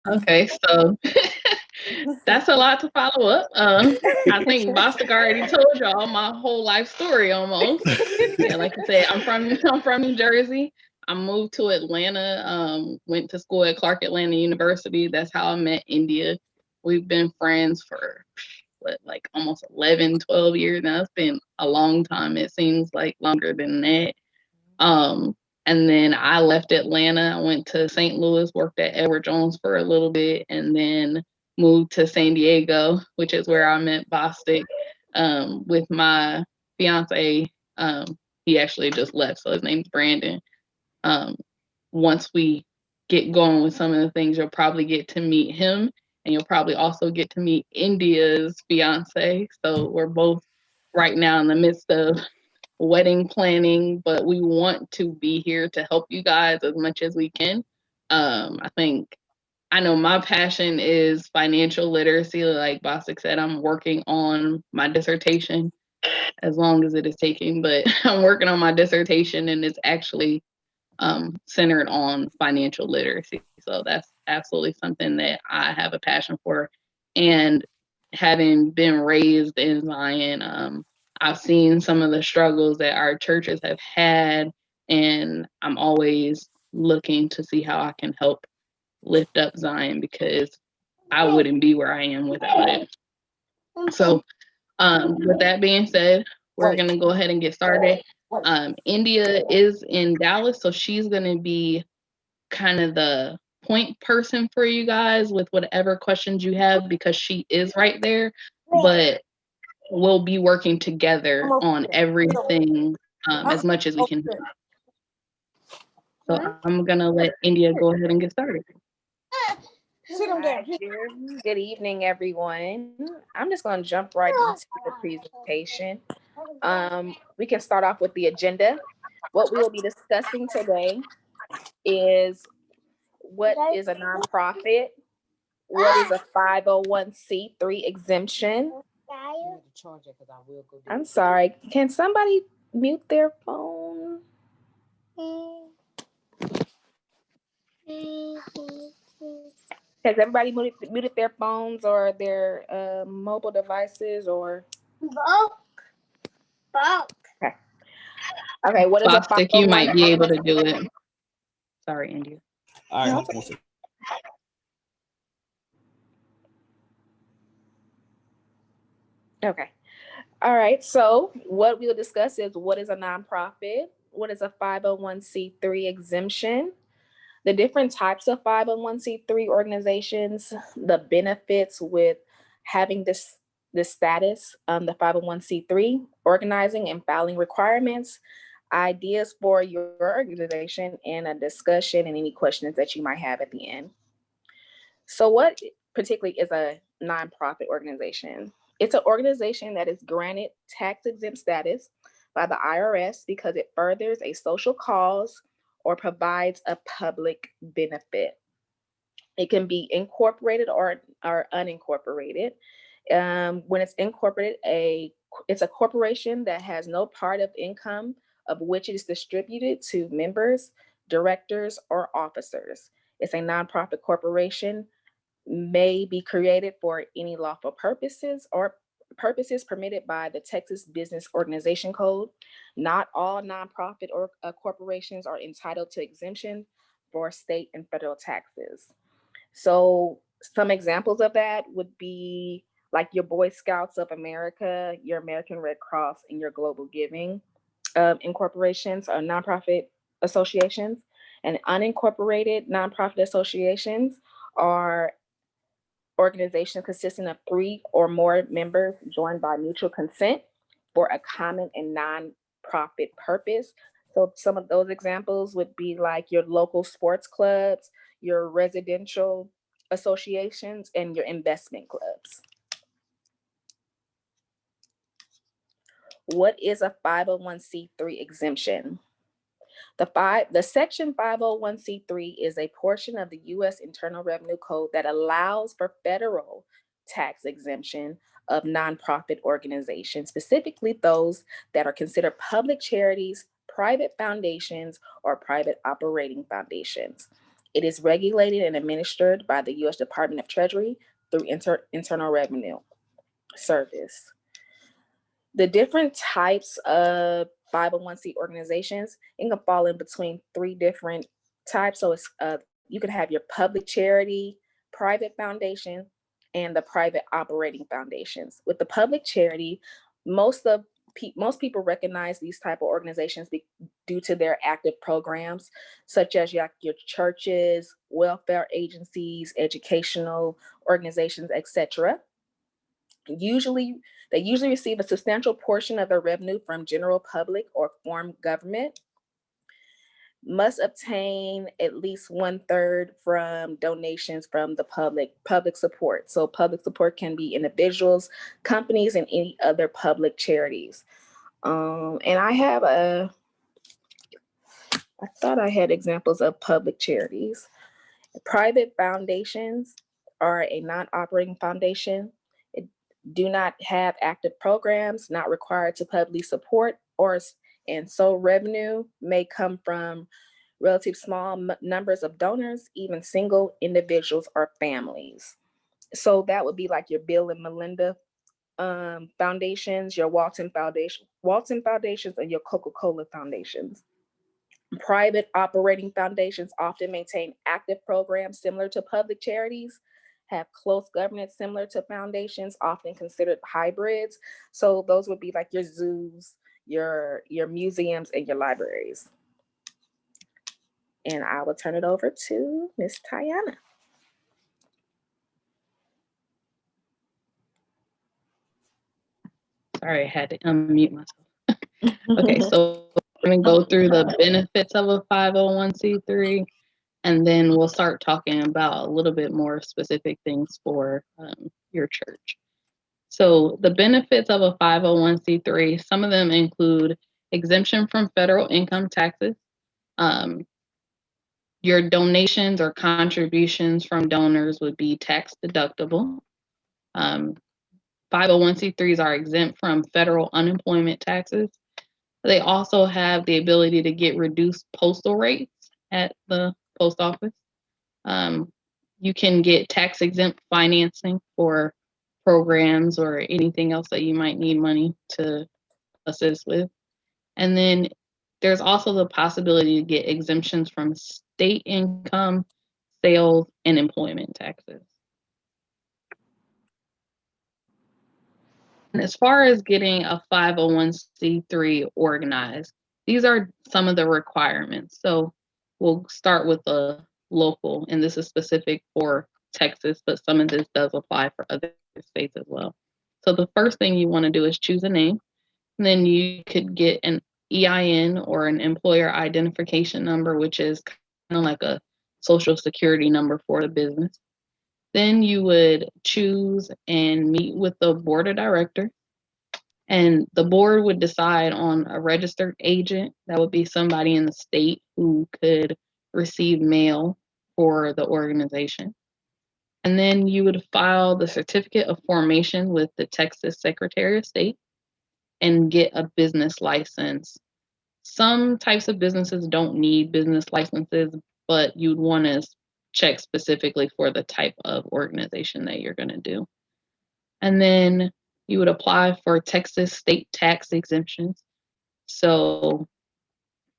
Okay, so that's a lot to follow up. I think Bostic already told y'all my whole life story almost. Yeah, like you said, I'm from New Jersey. I moved to Atlanta. Went to school at Clark Atlanta University. That's how I met India. We've been friends for what, like almost 11, 12 years now. It's been a long time. It seems like longer than that. Um, and then I left Atlanta. I went to St. Louis, worked at Edward Jones for a little bit, and then moved to San Diego, which is where I met Bostic, with my fiance. He actually just left, so his name's Brandon. Um, Once we get going with some of the things, you'll probably get to meet him, and you'll probably also get to meet India's fiance. So we're both right now in the midst of wedding planning, but we want to be here to help you guys as much as we can. I think I know my passion is financial literacy. Like Bostic said, I'm working on my dissertation as long as it is taking, but I'm working on my dissertation and it's actually centered on financial literacy. So that's absolutely something that I have a passion for. And having been raised in Zion, I've seen some of the struggles that our churches have had, and I'm always looking to see how I can help lift up Zion because I wouldn't be where I am without it. So, with that being said, we're going to go ahead and get started. India is in Dallas, so she's going to be kind of the point person for you guys with whatever questions you have because she is right there. But we'll be working together on everything as much as we can. So I'm gonna let India go ahead and get started. Hi, good evening, everyone. I'm just going to jump right into the presentation. We can start off with the agenda. What we will be discussing today is what is a nonprofit, what is a 501c3 exemption. I'm sorry, can somebody mute their phone? Has everybody muted their phones or their mobile devices or? Okay. Okay. What is a Bostic, you might be able to do it. Sorry, India. All right. Okay. All right. So what we'll discuss is what is a nonprofit, what is a 501c3 exemption, the different types of 501c3 organizations, the benefits with having this status, the 501c3, organizing and filing requirements, ideas for your organization, and a discussion and any questions that you might have at the end. So what particularly is a nonprofit organization? It's an organization that is granted tax-exempt status by the IRS because it furthers a social cause or provides a public benefit. It can be incorporated or unincorporated. When it's incorporated, it's a corporation that has no part of income of which it is distributed to members, directors, or officers. It's a nonprofit corporation, may be created for any lawful purposes or purposes permitted by the Texas Business Organization Code. Not all nonprofit or corporations are entitled to exemption for state and federal taxes. So some examples of that would be like your Boy Scouts of America, your American Red Cross, and your Global Giving incorporations or nonprofit associations. And unincorporated nonprofit associations are organizations consisting of 3 or more members joined by mutual consent for a common and non-profit purpose. So some of those examples would be like your local sports clubs, your residential associations, and your investment clubs. What is a 501c3 exemption? The Section 501c3 is a portion of the U.S. Internal Revenue Code that allows for federal tax exemption of nonprofit organizations, specifically those that are considered public charities, private foundations, or private operating foundations. It is regulated and administered by the U.S. Department of Treasury through Internal Revenue Service. The different types of 501c organizations, it can fall in between 3 different types. So it's you can have your public charity, private foundation, and the private operating foundations. With the public charity, most people recognize these type of organizations due to their active programs, such as your churches, welfare agencies, educational organizations, etc. They usually receive a substantial portion of their revenue from general public or form government, must obtain at least 1/3 from donations from the public support. So public support can be individuals, companies, and any other public charities. And I thought I had examples of public charities. Private foundations are a non-operating foundation. It do not have active programs, not required to publicly support, and so revenue may come from relative small numbers of donors, even single individuals or families. So that would be like your Bill and Melinda foundations, your Walton foundations, and your Coca-Cola foundations. Private operating foundations often maintain active programs similar to public charities, have close governance similar to foundations, often considered hybrids. So those would be like your zoos, your museums, and your libraries. And I will turn it over to Miss Tiana. Sorry, I had to unmute myself. Okay, so we're going to go through the benefits of a 501c3, and then we'll start talking about a little bit more specific things for your church. So the benefits of a 501c3, some of them include exemption from federal income taxes. Your donations or contributions from donors would be tax deductible. 501c3s are exempt from federal unemployment taxes. They also have the ability to get reduced postal rates at the post office. You can get tax exempt financing for programs or anything else that you might need money to assist with. And then there's also the possibility to get exemptions from state income, sales, and employment taxes. And as far as getting a 501c3 organized, these are some of the requirements. So we'll start with the local, and this is specific for Texas, but some of this does apply for other states as well. So the first thing you want to do is choose a name, and then you could get an EIN or an employer identification number, which is kind of like a social security number for the business. Then you would choose and meet with the board of directors, and the board would decide on a registered agent. That would be somebody in the state who could receive mail for the organization. And then you would file the certificate of formation with the Texas Secretary of State and get a business license. Some types of businesses don't need business licenses, but you'd want to check specifically for the type of organization that you're going to do. And then you would apply for Texas state tax exemptions. So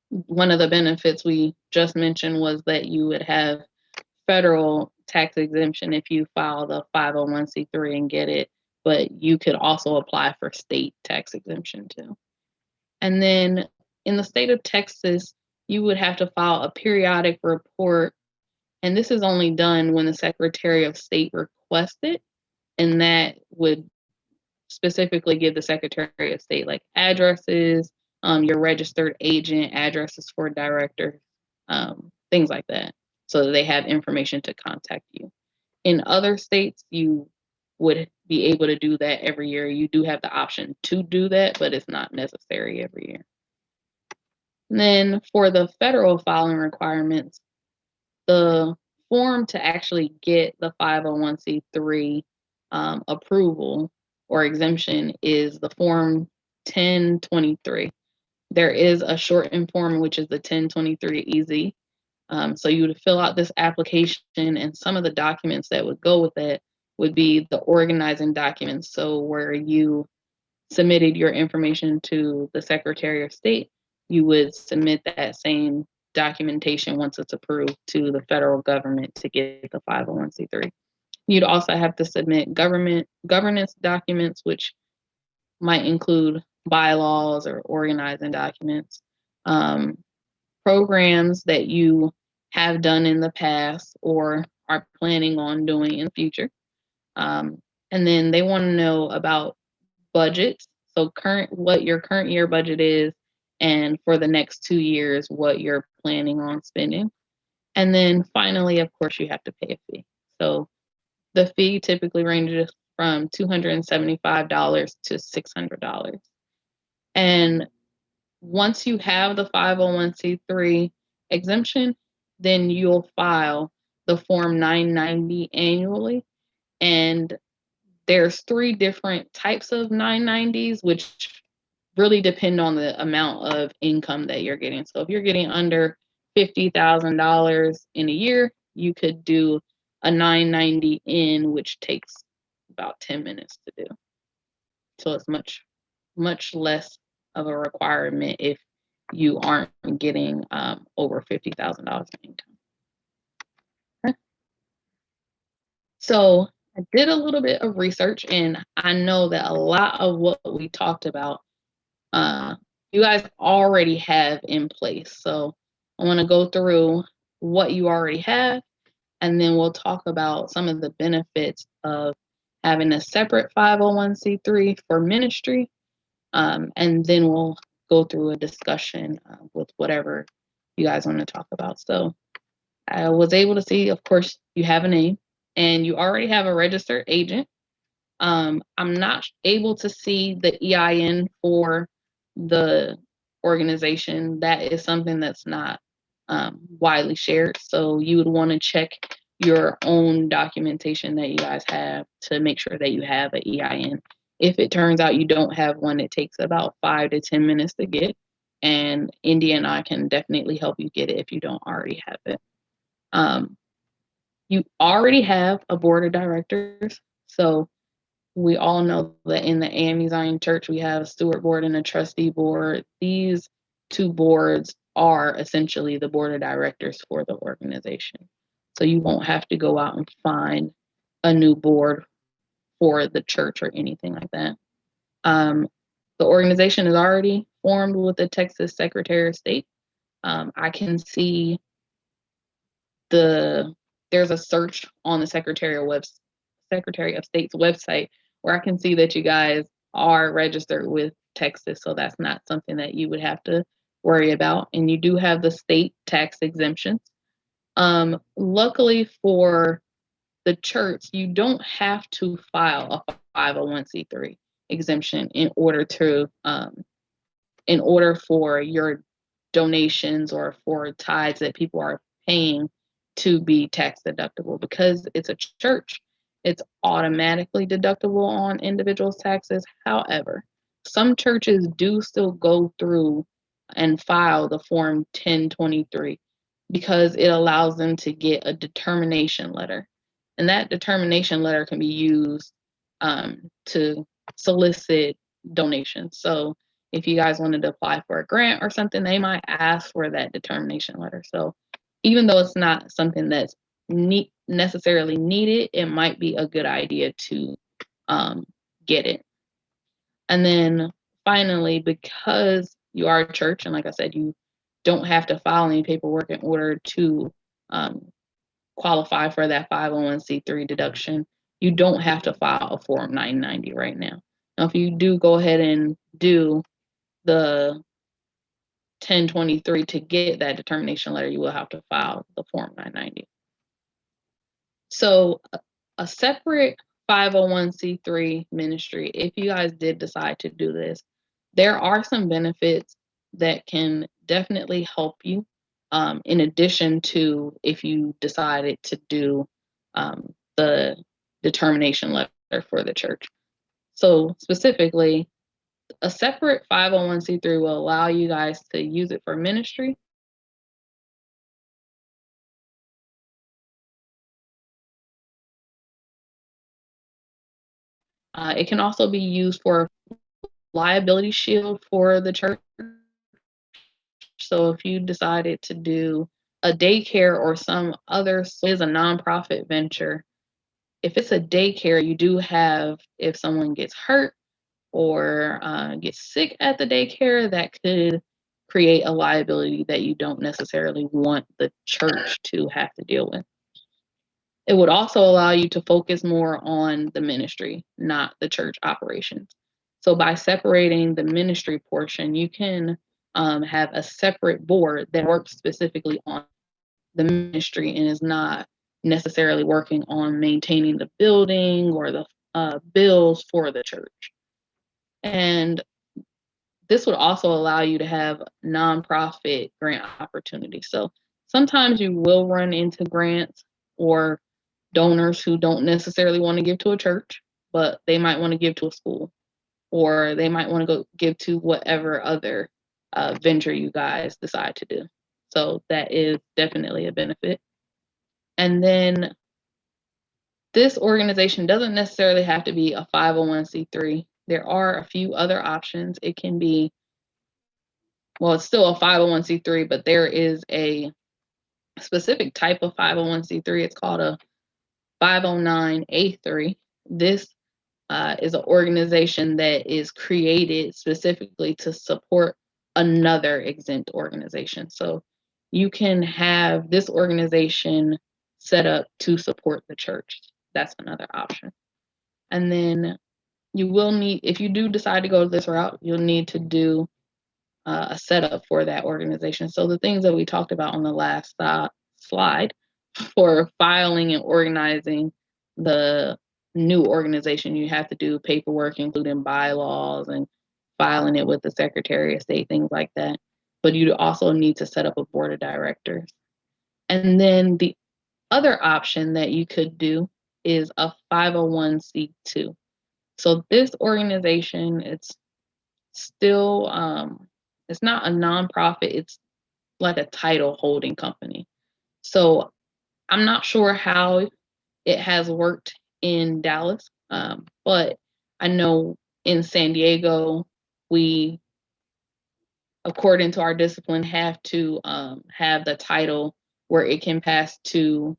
one of the benefits we just mentioned was that you would have federal tax exemption if you file the 501c3 and get it, but you could also apply for state tax exemption too. And then in the state of Texas, you would have to file a periodic report, and this is only done when the Secretary of State requests it, and that would specifically give the Secretary of State like addresses, your registered agent, addresses for directors, things like that, so that they have information to contact you. In other states, you would be able to do that every year. You do have the option to do that, but it's not necessary every year. And then for the federal filing requirements, the form to actually get the 501c3 approval or exemption is the form 1023. There is a shortened form, which is the 1023 EZ. So you would fill out this application, and some of the documents that would go with it would be the organizing documents. So where you submitted your information to the Secretary of State, you would submit that same documentation once it's approved to the federal government to get the 501c3. You'd also have to submit government governance documents, which might include bylaws or organizing documents, um, programs that you have done in the past or are planning on doing in the future. And then they want to know about budgets. So what your current year budget is, and for the next 2 years, what you're planning on spending. And then finally, of course, you have to pay a fee. So the fee typically ranges from $275 to $600. And once you have the 501c3 exemption, then you'll file the Form 990 annually. And there's 3 different types of 990s, which really depend on the amount of income that you're getting. So if you're getting under $50,000 in a year, you could do a 990N, which takes about 10 minutes to do. So it's much less of a requirement if you aren't getting over $50,000 in income. Okay. So I did a little bit of research, and I know that a lot of what we talked about, you guys already have in place. So I want to go through what you already have, and then we'll talk about some of the benefits of having a separate 501c3 for ministry, and then we'll go through a discussion with whatever you guys want to talk about. So I was able to see, of course, you have a name and you already have a registered agent. I'm not able to see the EIN for the organization. That is something that's not widely shared. So you would want to check your own documentation that you guys have to make sure that you have an EIN. If it turns out you don't have one, it takes about 5 to 10 minutes to get. And India and I can definitely help you get it if you don't already have it. You already have a board of directors. So we all know that in the AME Zion Church, we have a steward board and a trustee board. These 2 boards are essentially the board of directors for the organization. So you won't have to go out and find a new board for the church or anything like that. The organization is already formed with the Texas Secretary of State. I can see there's a search on the Secretary of State's website where I can see that you guys are registered with Texas, so that's not something that you would have to worry about. And you do have the state tax exemptions. Luckily for the church, you don't have to file a 501c3 exemption in order for your donations or for tithes that people are paying to be tax deductible. Because it's a church, it's automatically deductible on individuals' taxes. However, some churches do still go through and file the Form 1023 because it allows them to get a determination letter. And that determination letter can be used to solicit donations. So if you guys wanted to apply for a grant or something, they might ask for that determination letter. So even though it's not something that's necessarily needed, it might be a good idea to get it. And then finally, because you are a church, and like I said, you don't have to file any paperwork in order to qualify for that 501c3 deduction, you don't have to file a Form 990 right now. Now, if you do go ahead and do the 1023 to get that determination letter, you will have to file the Form 990. So a separate 501c3 ministry, if you guys did decide to do this, there are some benefits that can definitely help you, in addition to if you decided to do the determination letter for the church. So specifically, a separate 501c3 will allow you guys to use it for ministry, It can also be used for liability shield for the church. So if you decided to do a daycare or some other, so is a nonprofit venture, if it's a daycare, you do have, if someone gets hurt or gets sick at the daycare, that could create a liability that you don't necessarily want the church to have to deal with. It would also allow you to focus more on the ministry, not the church operations. So by separating the ministry portion, you can have a separate board that works specifically on the ministry and is not necessarily working on maintaining the building or the bills for the church. And this would also allow you to have nonprofit grant opportunities. So sometimes you will run into grants or donors who don't necessarily want to give to a church, but they might want to give to a school, or they might want to go give to whatever other venture you guys decide to do. So that is definitely a benefit. And then this organization doesn't necessarily have to be a 501c3. There are a few other options. It can be, well, it's still a 501c3, but there is a specific type of 501c3. It's called a 509A3. This is an organization that is created specifically to support another exempt organization. So you can have this organization set up to support the church. That's another option. And then you will need, if you do decide to go this route, you'll need to do a setup for that organization. So the things that we talked about on the last slide for filing and organizing the new organization, you have to do paperwork, including bylaws and filing it with the Secretary of State, things like that. But you also need to set up a board of directors. And then the other option that you could do is a 501c2. So this organization, it's still, it's not a nonprofit, it's like a title holding company. So I'm not sure how it has worked in Dallas, but I know in San Diego, we, according to our discipline, have to have the title where it can pass to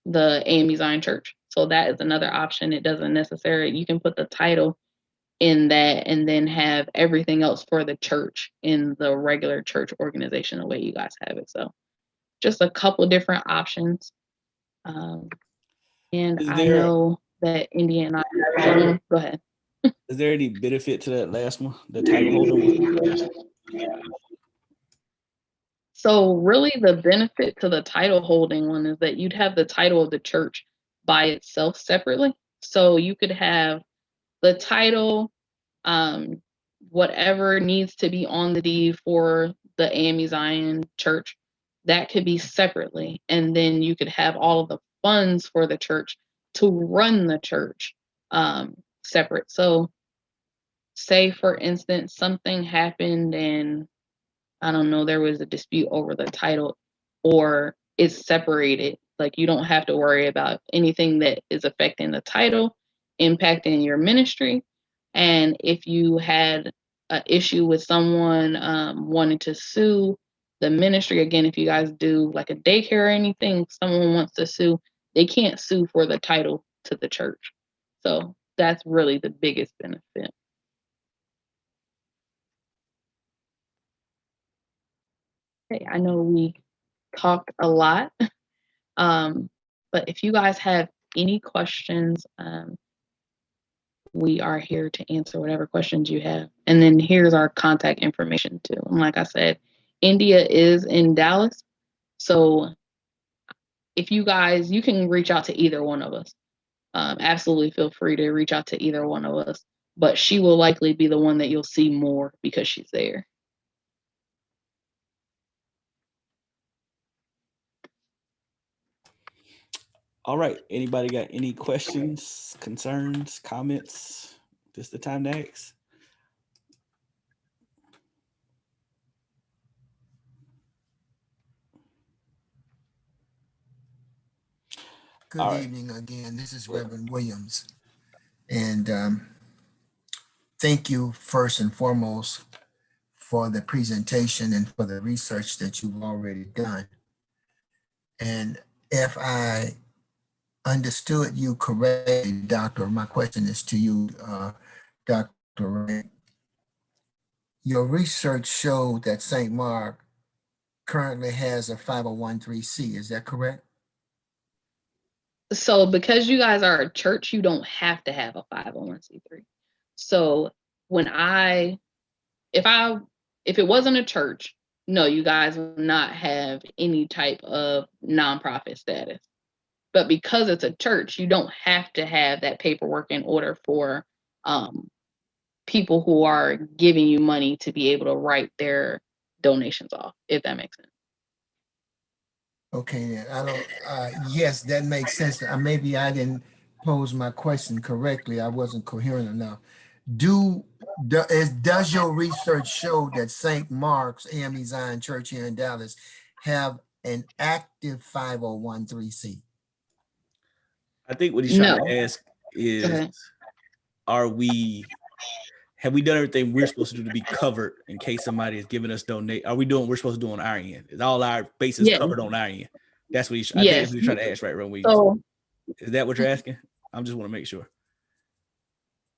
the AME Zion Church. So that is another option. It doesn't necessarily, you can put the title in that and then have everything else for the church in the regular church organization the way you guys have it. So just a couple different options. And I know that India and I, go ahead. Is there any benefit to that last one, the title holder one? So really the benefit to the title holding one is that you'd have the title of the church by itself separately. So you could have the title, whatever needs to be on the deed for the AME Zion Church, that could be separately. And then you could have all of the funds for the church to run the church separate. So say, for instance, something happened and I don't know, there was a dispute over the title or it's separated. Like you don't have to worry about anything that is affecting the title, impacting your ministry. And if you had an issue with someone wanting to sue the ministry, again, if you guys do like a daycare or anything, someone wants to sue, they can't sue for the title to the church. So that's really the biggest benefit. Okay, I know we talked a lot, but if you guys have any questions, we are here to answer whatever questions you have. And then here's our contact information too. And like I said, India is in Dallas. So if you guys, you can reach out to either one of us. Absolutely feel free to reach out to either one of us. But she will likely be the one that you'll see more because she's there. All right. Anybody got any questions, concerns, comments? Just the time to ask. Good evening again. This is Reverend Williams. And thank you first and foremost for the presentation and for the research that you've already done. And if I understood you correctly, Doctor, my question is to you, Dr. Ray. Your research showed that St. Mark currently has a 501(c). Is that correct? So because you guys are a church, you don't have to have a 501(c)(3). So if it wasn't a church, no, you guys would not have any type of nonprofit status. But because it's a church, you don't have to have that paperwork in order for people who are giving you money to be able to write their donations off, if that makes sense. Okay, then I don't. Yes, that makes sense. Maybe I didn't pose my question correctly. I wasn't coherent enough. Does your research show that St. Mark's AME Zion Church here in Dallas have an active 501(c)(3)? I think what he's trying No. to ask is, Okay. have we done everything we're supposed to do to be covered in case somebody is giving us donate? Are we doing what we're supposed to do on our end? Is all our bases Yes. covered on our end? That's what I think that's what he's trying to ask, right, Ron? So Is that what you're asking? I just want to make sure.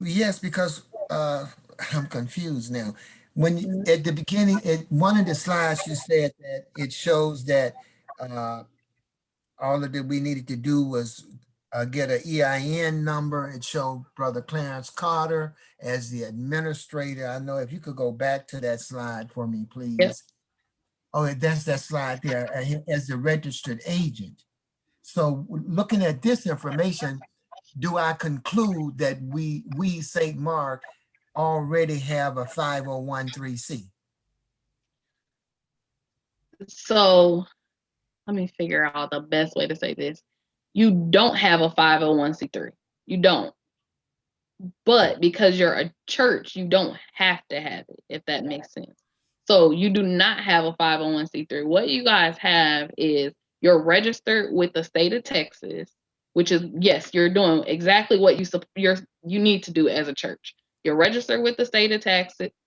Yes, because I'm confused now. When at the beginning, at one of the slides, you said that it shows that all that we needed to do was get an EIN number. It showed Brother Clarence Carter as the administrator. I know if you could go back to that slide for me, please. Yep. Oh, that's that slide there, as the registered agent. So looking at this information, do I conclude that we St. Mark already have a 501(c)(3)? So let me figure out the best way to say this. You don't have a 501(c)(3). You don't. But because you're a church, you don't have to have it, if that makes sense. So you do not have a 501(c)(3). What you guys have is you're registered with the state of Texas, which is, yes, you're doing exactly what you need to do as a church. You're registered with the state of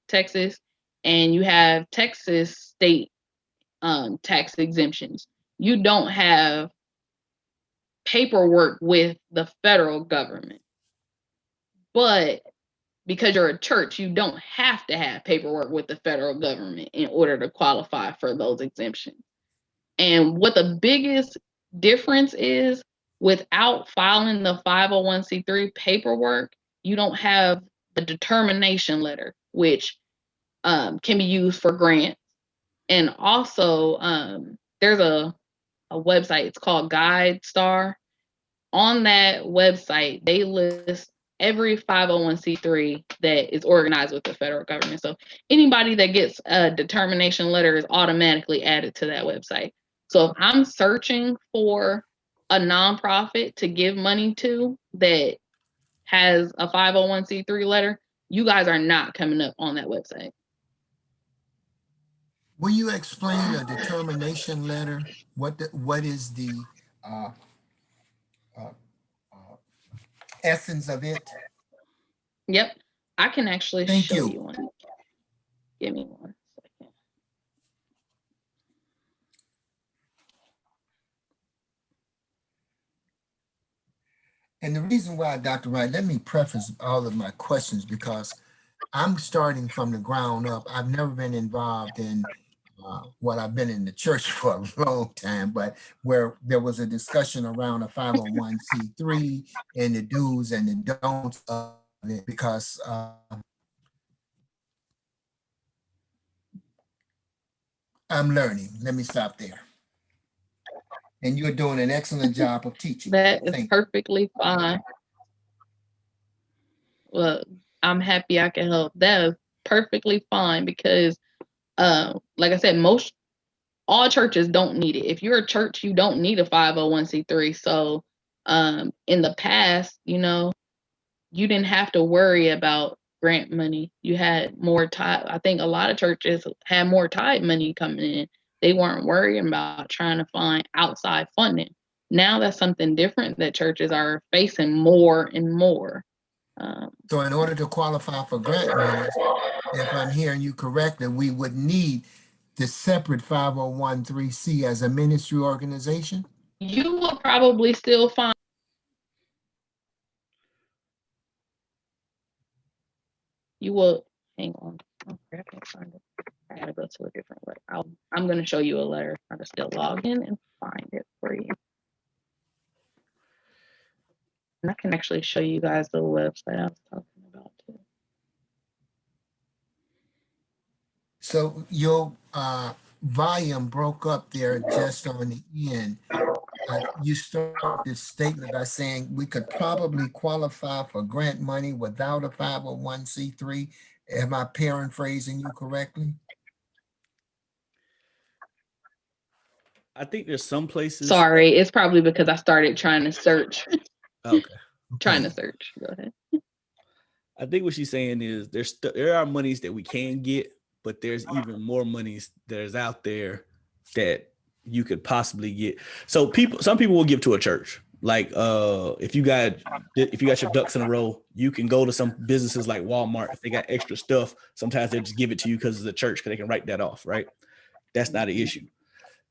Texas, and you have Texas state tax exemptions. You don't have paperwork with the federal government. But because you're a church, you don't have to have paperwork with the federal government in order to qualify for those exemptions. And what the biggest difference is, without filing the 501(c)(3) paperwork, you don't have the determination letter, which can be used for grants. And also, there's a website, it's called GuideStar. On that website, they list every 501(c)(3) that is organized with the federal government. So anybody that gets a determination letter is automatically added to that website. So if I'm searching for a nonprofit to give money to that has a 501(c)(3) letter, you guys are not coming up on that website. Will you explain a determination letter? What is the essence of it? Yep, I can actually show you one. Give me 1 second. And the reason why, Dr. Wright, let me preface all of my questions because I'm starting from the ground up. I've never been involved in I've been in the church for a long time, but where there was a discussion around a 501(c)(3) and the do's and the don'ts of it, because I'm learning. Let me stop there. And you're doing an excellent job of teaching. That is perfectly fine. Well, I'm happy I can help. That is perfectly fine because, like I said, all churches don't need it. If you're a church, you don't need a 501(c)(3). So, in the past, you didn't have to worry about grant money. You had more tithe. I think a lot of churches had more tithe money coming in. They weren't worrying about trying to find outside funding. Now that's something different that churches are facing more and more. So in order to qualify for grant monies, if I'm hearing you correctly, we would need the separate 501(c) as a ministry organization? You will probably still find you will hang on. Oh, I can't find it. I gotta go to a different way. I'm gonna show you a letter. I can still log in and find it for you. And I can actually show you guys the website I was talking about too. So your volume broke up there just on the end. You start this statement by saying we could probably qualify for grant money without a 501(c)(3). Am I paraphrasing you correctly? I think there's some places. Sorry, it's probably because I started trying to search. Okay. Trying to search. Go ahead. I think what she's saying is there are monies that we can get, but there's even more monies that is out there that you could possibly get. So some people will give to a church. Like if you got your ducks in a row, you can go to some businesses like Walmart. If they got extra stuff, sometimes they just give it to you because it's a church, because they can write that off, right? That's not an issue.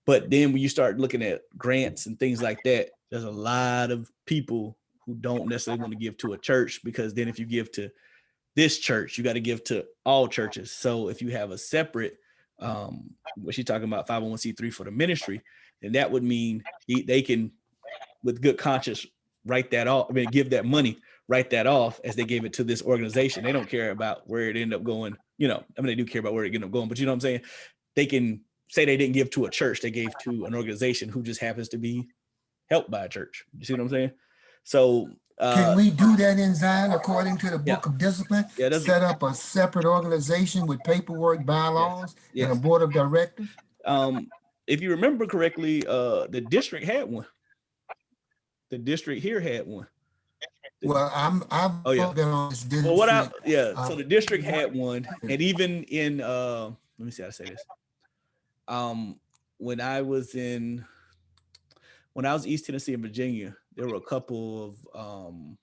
But then when you start looking at grants and things like that, there's a lot of people who don't necessarily want to give to a church, because then if you give to this church, you got to give to all churches. So if you have a separate, what she's talking about, 501(c)(3) for the ministry, then that would mean they can, with good conscience, write that off. I mean, give that money, write that off as they gave it to this organization. They don't care about where it ended up going. You know, I mean, they do care about where it ended up going, but you know what I'm saying? They can say they didn't give to a church, they gave to an organization who just happens to be helped by a church. You see what I'm saying? So can we do that in Zion according to the book Yeah. of discipline? Yeah, Set up a separate organization with paperwork, bylaws, Yes. and a board of directors? If you remember correctly, the district had one. The district here had one. Well, I've Oh, yeah. been on this district. Well, so the district had one, and even in let me see how to say this. When I was East Tennessee and Virginia, there were a couple of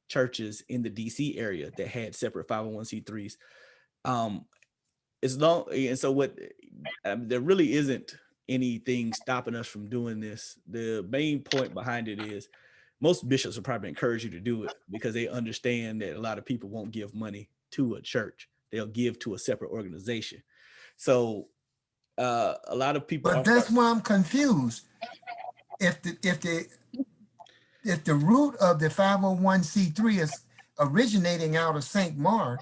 churches in the DC area that had separate 501(c)(3)s. There really isn't anything stopping us from doing this. The main point behind it is most bishops will probably encourage you to do it because they understand that a lot of people won't give money to a church. They'll give to a separate organization. So a lot of people. But that's why I'm confused. If the root of the 501(c)(3) is originating out of St. Mark,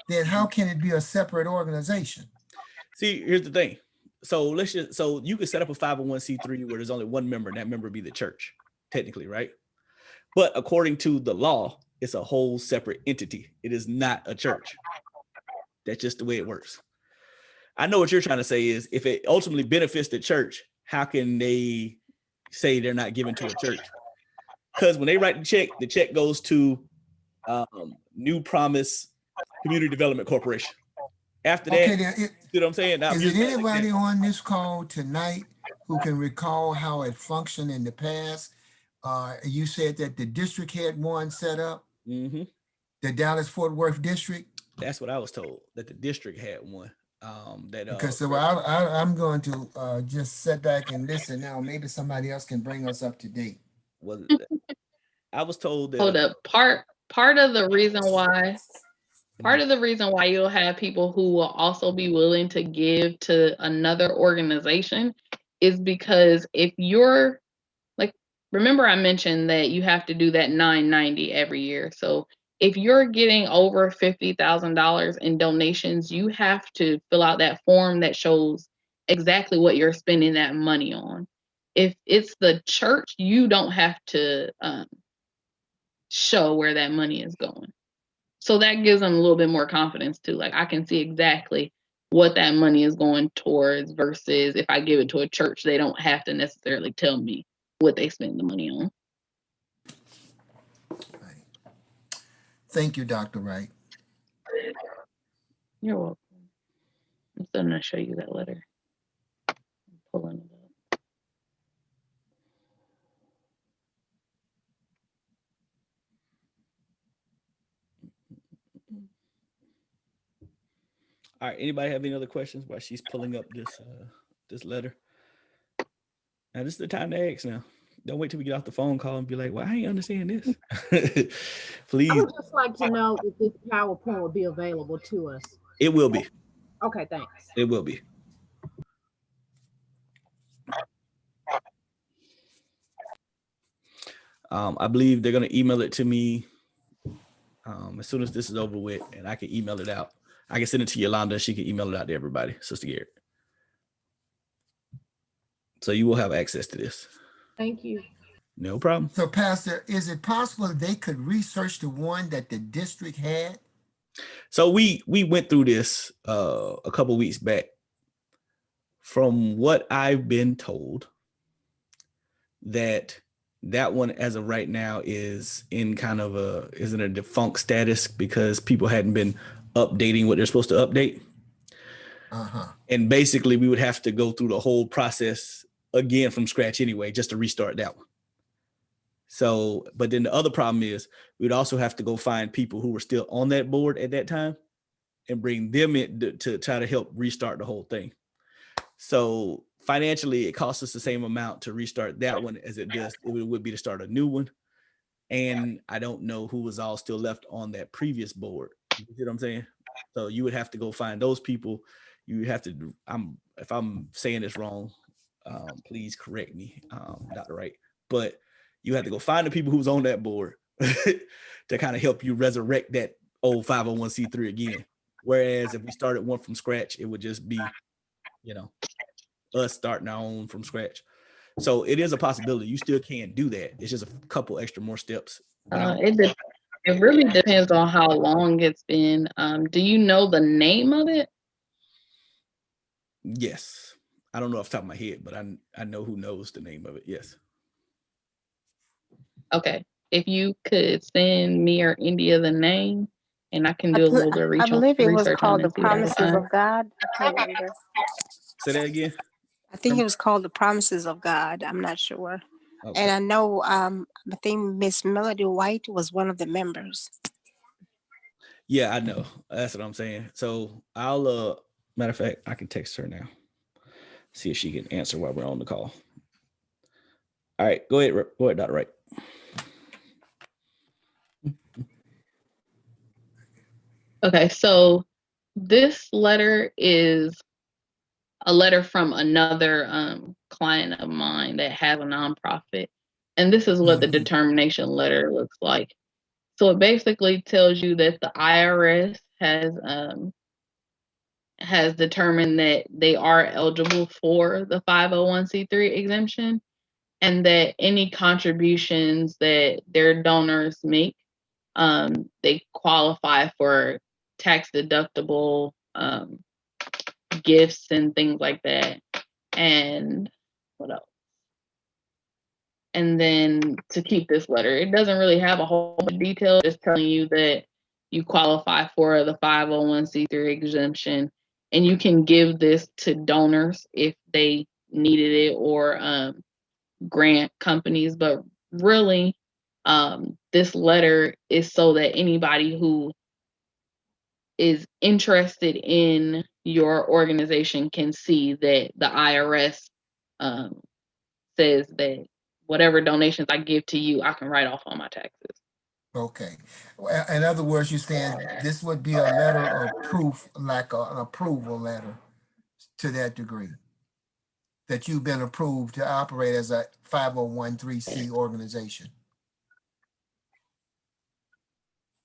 then how can it be a separate organization? See, here's the thing. So you could set up a 501(c)(3) where there's only one member, and that member be the church, technically, right? But according to the law, it's a whole separate entity. It is not a church. That's just the way it works. I know what you're trying to say is if it ultimately benefits the church, how can they say they're not giving to a church? Because when they write the check goes to New Promise Community Development Corporation. After that, you see what I'm saying? Now, is there anybody on this call tonight who can recall how it functioned in the past? You said that the district had one set up, the Dallas-Fort Worth district. That's what I was told, that the district had one. Okay, so I'm going to just sit back and listen now. Maybe somebody else can bring us up to date. Well, I was told that. Hold up. Part of the reason why you'll have people who will also be willing to give to another organization is because if you're like, remember I mentioned that you have to do that $990 every year. So if you're getting over $50,000 in donations, you have to fill out that form that shows exactly what you're spending that money on. If it's the church, you don't have to show where that money is going. So that gives them a little bit more confidence too. Like I can see exactly what that money is going towards versus if I give it to a church, they don't have to necessarily tell me what they spend the money on. Thank you, Dr. Wright. You're welcome. I'm still going to show you that letter. I'm pulling it up. All right. Anybody have any other questions while she's pulling up this letter? Now this is the time to ask. Now, don't wait till we get off the phone call and be like, "Well, I ain't understand this." I Please, would just like to know if this PowerPoint will be available to us. it will be. Okay, thanks. It will be. I believe they're gonna email it to me as soon as this is over with, and I can email it out. I can send it to Yolanda. She can email it out to everybody, Sister Garrett. So you will have access to this. Thank you. No problem. So Pastor, is it possible they could research the one that the district had? So we went through this a couple weeks back. From what I've been told, that one as of right now is in kind of a defunct status because people hadn't been updating what they're supposed to update. And basically we would have to go through the whole process again from scratch anyway, just to restart that one. So, but then the other problem is we'd also have to go find people who were still on that board at that time and bring them in to try to help restart the whole thing. So financially, it costs us the same amount to restart that one as it does it would be to start a new one. And I don't know who was all still left on that previous board. You see what I'm saying? So you would have to go find those people. You have to. If I'm saying this wrong, please correct me, Dr. Wright. But you have to go find the people who's on that board to kind of help you resurrect that old 501c3 again. Whereas if we started one from scratch, it would just be, us starting our own from scratch. So it is a possibility. You still can't do that. It's just a couple extra more steps. It really depends on how long it's been. Do you know the name of it? Yes. I don't know off the top of my head, but I know who knows the name of it. Yes. Okay. If you could send me or India the name, and I can do a little bit of research. I believe it was called The see what I can Promises find. of God. I can't remember. Say that again. I think it was called The Promises of God. I'm not sure. Okay. And I know, I think Miss Melody White was one of the members. Yeah, I know. That's what I'm saying. So I'll, matter of fact, I can text her now. See if she can answer while we're on the call. All right, go ahead, Dr. Wright. Okay, so this letter is a letter from another client of mine that has a nonprofit. And this is what the determination letter looks like. So it basically tells you that the IRS has determined that they are eligible for the 501c3 exemption, and that any contributions that their donors make, they qualify for tax deductible gifts and things like that. And what else? And then to keep this letter, it doesn't really have a whole bunch of detail, just telling you that you qualify for the 501c3 exemption, and you can give this to donors if they needed it, or grant companies. But really, this letter is so that anybody who is interested in your organization can see that the IRS says that whatever donations I give to you, I can write off on my taxes. Okay. Well, in other words, you're saying this would be a letter of proof, like an approval letter to that degree, that you've been approved to operate as a 501(c)(3) organization.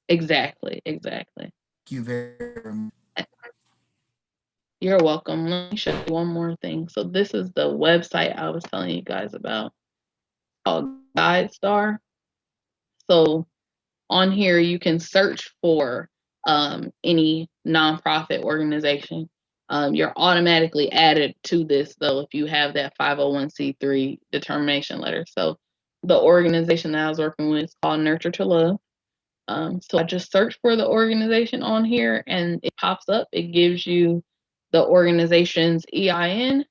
Exactly. Thank you very much. You're welcome. Let me show you one more thing. So this is the website I was telling you guys about, called GuideStar. So on here, you can search for any nonprofit organization. You're automatically added to this, though, if you have that 501c3 determination letter. So the organization that I was working with is called Nurture to Love. So I just searched for the organization on here, and it pops up. It gives you the organization's EIN.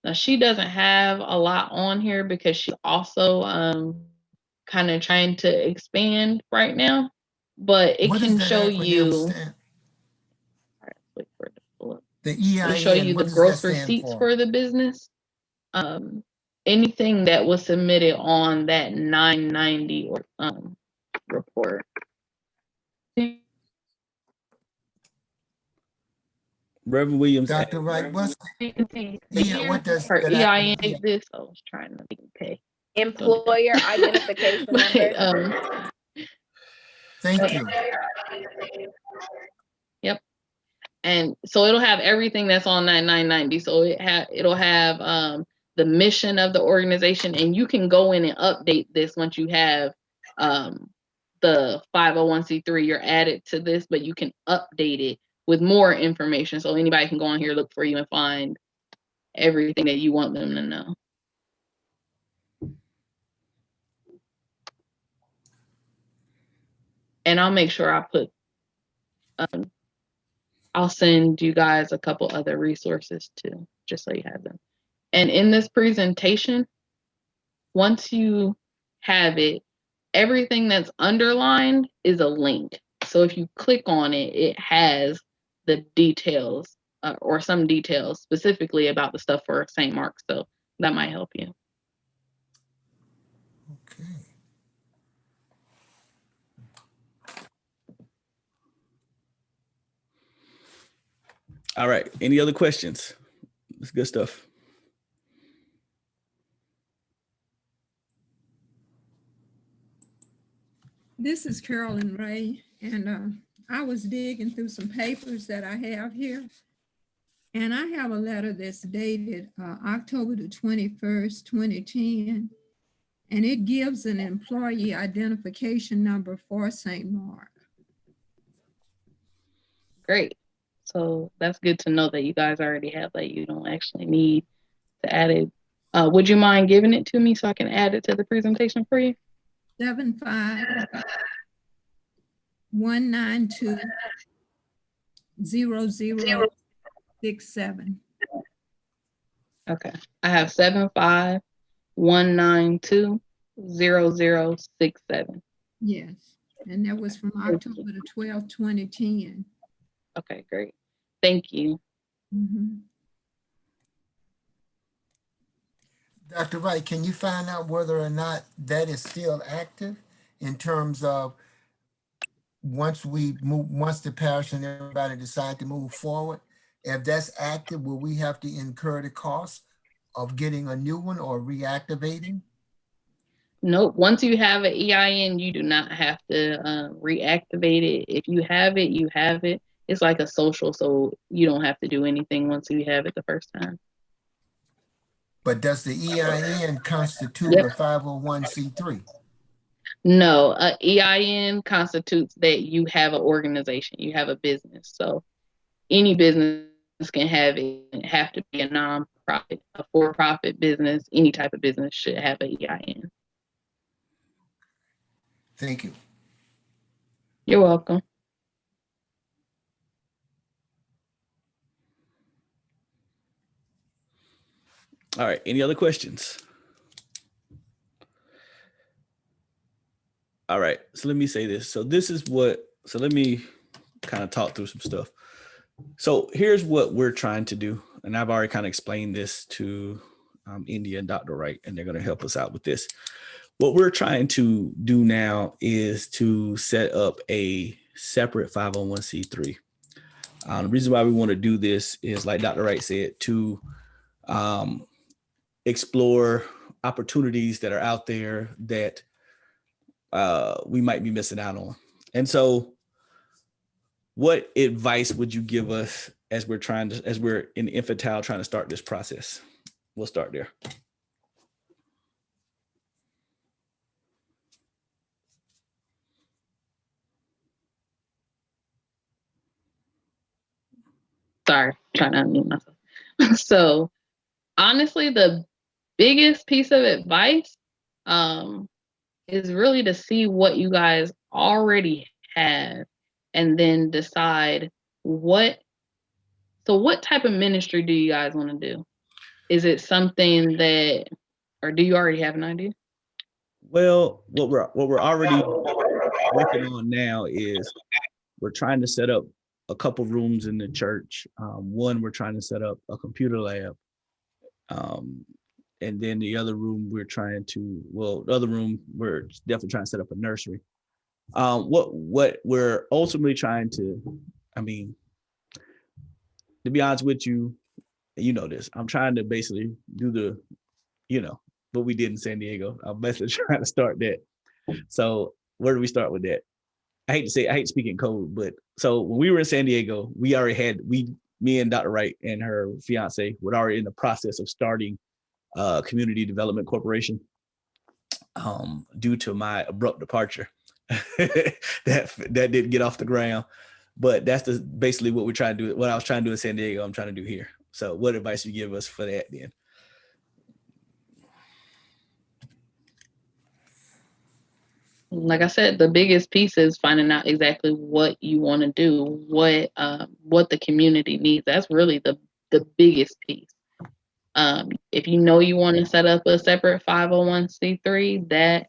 Now, she doesn't have a lot on here because she's also kind of trying to expand right now, but it What can does that show acronym you. stand? All right, wait for it to The It'll show EIN, you the what does that gross stand receipts for? for the business. Anything that was submitted on that 990 or report. Reverend Williams. Dr. Wright, what's You can see what does her that EIN acronym? this. I was trying to pay. Employer identification number. Thank you. Yep. And so it'll have everything that's on that 990. So it'll have the mission of the organization, and you can go in and update this once you have the 501c3. You're added to this, but you can update it with more information. So anybody can go on here, look for you, and find everything that you want them to know. And I'll make sure I put, I'll send you guys a couple other resources too, just so you have them. And in this presentation, once you have it, everything that's underlined is a link. So if you click on it, it has the details or some details specifically about the stuff for St. Mark's. So that might help you. Okay. All right. Any other questions? That's good stuff. This is Carolyn Ray, and I was digging through some papers that I have here. And I have a letter that's dated October the 21st, 2010. And it gives an employee identification number for St. Mark. Great. So that's good to know that you guys already have that. You don't actually need to add it. Would you mind giving it to me so I can add it to the presentation for you? 75192-0067. Okay. I have 75192-0067. Yes. And that was from October the 12th, 2010. Okay, great. Thank you. Mm-hmm. Dr. Wright, can you find out whether or not that is still active in terms of once the parish and everybody decide to move forward, if that's active, will we have to incur the cost of getting a new one or reactivating? Nope. Once you have an EIN, you do not have to reactivate it. If you have it, you have it. It's like a social, so you don't have to do anything once you have it the first time. But does the EIN constitute a 501c3? No, EIN constitutes that you have an organization, you have a business. So any business can have it, have to be a nonprofit, a for-profit business. Any type of business should have an EIN. Thank you. You're welcome. All right. Any other questions? All right. So let me say this. So let me kind of talk through some stuff. So here's what we're trying to do. And I've already kind of explained this to India and Dr. Wright, and they're going to help us out with this. What we're trying to do now is to set up a separate 501c3. The reason why we want to do this is, like Dr. Wright said, to explore opportunities that are out there that we might be missing out on. And so what advice would you give us as we're in Infantile trying to start this process? We'll start there. Sorry, trying to unmute myself. So honestly, the biggest piece of advice is really to see what you guys already have and then decide what type of ministry do you guys want to do? Is it something that, or do you already have an idea? Well, what we're already working on now is we're trying to set up a couple rooms in the church. One, we're trying to set up a computer lab. And then the other room, the other room, we're definitely trying to set up a nursery. What we're ultimately trying to, to be honest with you, you know this, I'm trying to basically do what we did in San Diego. I'm basically trying to start that. So where do we start with that? I hate to speak in code, but so when we were in San Diego, we already had, me and Dr. Wright and her fiance were already in the process of starting Community Development Corporation. Due to my abrupt departure, that didn't get off the ground. But that's basically what we're trying to do. What I was trying to do in San Diego, I'm trying to do here. So what advice you give us for that then? Like I said, the biggest piece is finding out exactly what you want to do, what the community needs. That's really the biggest piece. If you know you want to set up a separate 501c3, that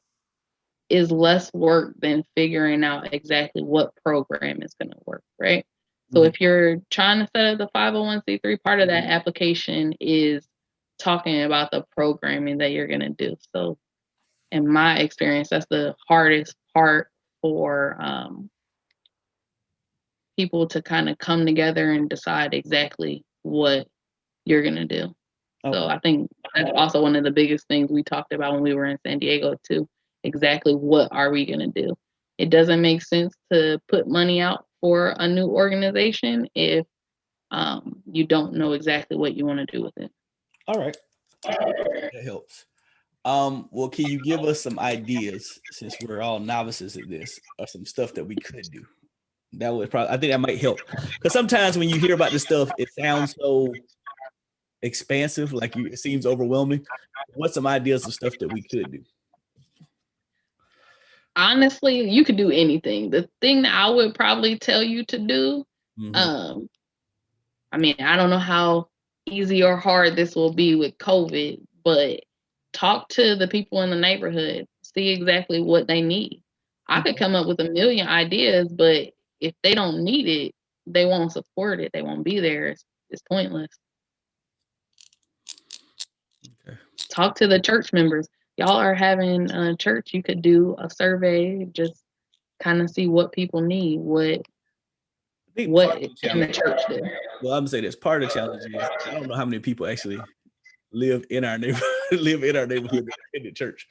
is less work than figuring out exactly what program is going to work, right? So if you're trying to set up the 501c3, part of that application is talking about the programming that you're going to do. So in my experience, that's the hardest part for people to kind of come together and decide exactly what you're going to do. Okay. So I think that's also one of the biggest things we talked about when we were in San Diego too. Exactly what are we going to do? It doesn't make sense to put money out for a new organization if you don't know exactly what you want to do with it. All right. That helps. Well, can you give us some ideas, since we're all novices at this, or some stuff that we could do? That would probably, I think that might help. Because sometimes when you hear about this stuff, it sounds so expansive, like it seems overwhelming. What's some ideas of stuff that we could do? Honestly, you could do anything. The thing that I would probably tell you to do, I don't know how easy or hard this will be with COVID, but talk to the people in the neighborhood, see exactly what they need. I could come up with a million ideas, but if they don't need it, they won't support it. They won't be there. It's pointless. Okay. Talk to the church members. Y'all are having a church. You could do a survey, just kind of see what people need, what can the church do. Well, I'm gonna say this. Part of the challenge is I don't know how many people actually live in our neighborhood in the church.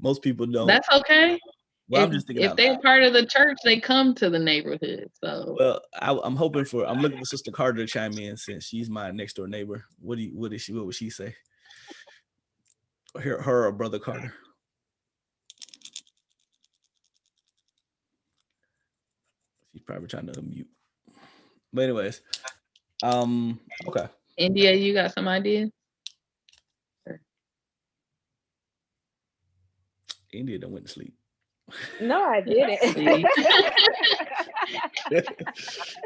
Most people don't. That's okay. Well, I'm just thinking if they're part of the church, they come to the neighborhood. So well, I'm looking for Sister Carter to chime in, since she's my next door neighbor. What would she say? Her or Brother Carter? She's probably trying to unmute. But anyways, okay. India, you got some ideas? India done went to sleep. No, I didn't.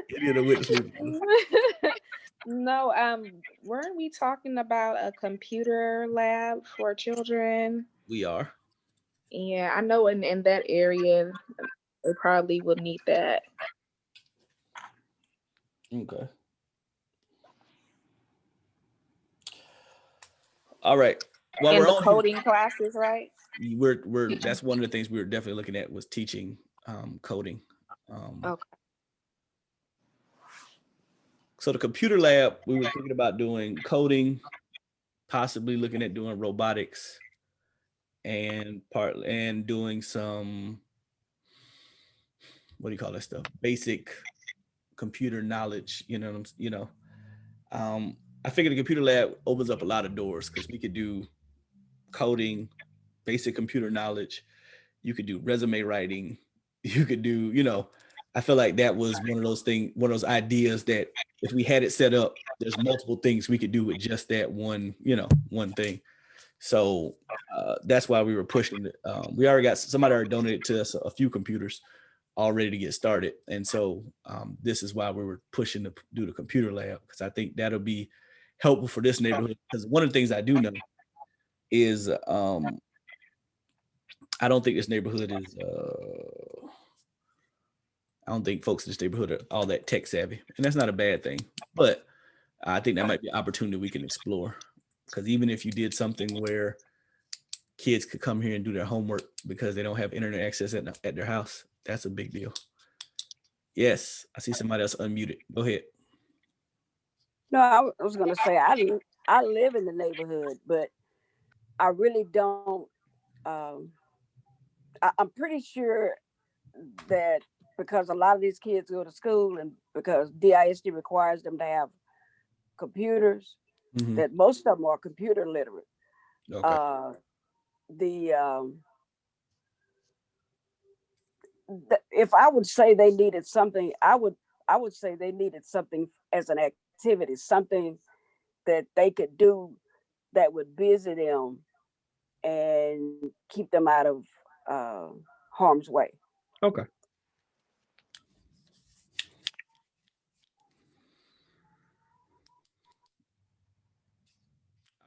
India done went to sleep. No, weren't we talking about a computer lab for children? We are. Yeah, I know in that area, they probably will need that. Okay. All right. Well, and the coding classes, right? We're that's one of the things we were definitely looking at, was teaching coding. Okay. So the computer lab, we were thinking about doing coding, possibly looking at doing robotics, and doing some, what do you call that stuff? Basic computer knowledge. I figured the computer lab opens up a lot of doors, because we could do coding, basic computer knowledge. You could do resume writing. You could do, I feel like that was one of those ideas that if we had it set up, there's multiple things we could do with just that one thing. So that's why we were pushing it. We already got somebody already donated to us a few computers all ready to get started. And so this is why we were pushing to do the computer lab, because I think that'll be helpful for this neighborhood. Because one of the things I do know is I don't think this neighborhood is I don't think folks in this neighborhood are all that tech savvy, and that's not a bad thing. But I think that might be an opportunity we can explore, because even if you did something where kids could come here and do their homework because they don't have internet access at their house, that's a big deal. Yes, I see somebody else unmuted. Go ahead. No, I was going to say, I live in the neighborhood, but I really don't. I'm pretty sure that because a lot of these kids go to school and because DISD requires them to have computers, that most of them are computer literate. Okay. If I would say they needed something, I would say they needed something as an activity, something that they could do that would busy them and keep them out of harm's way. Okay.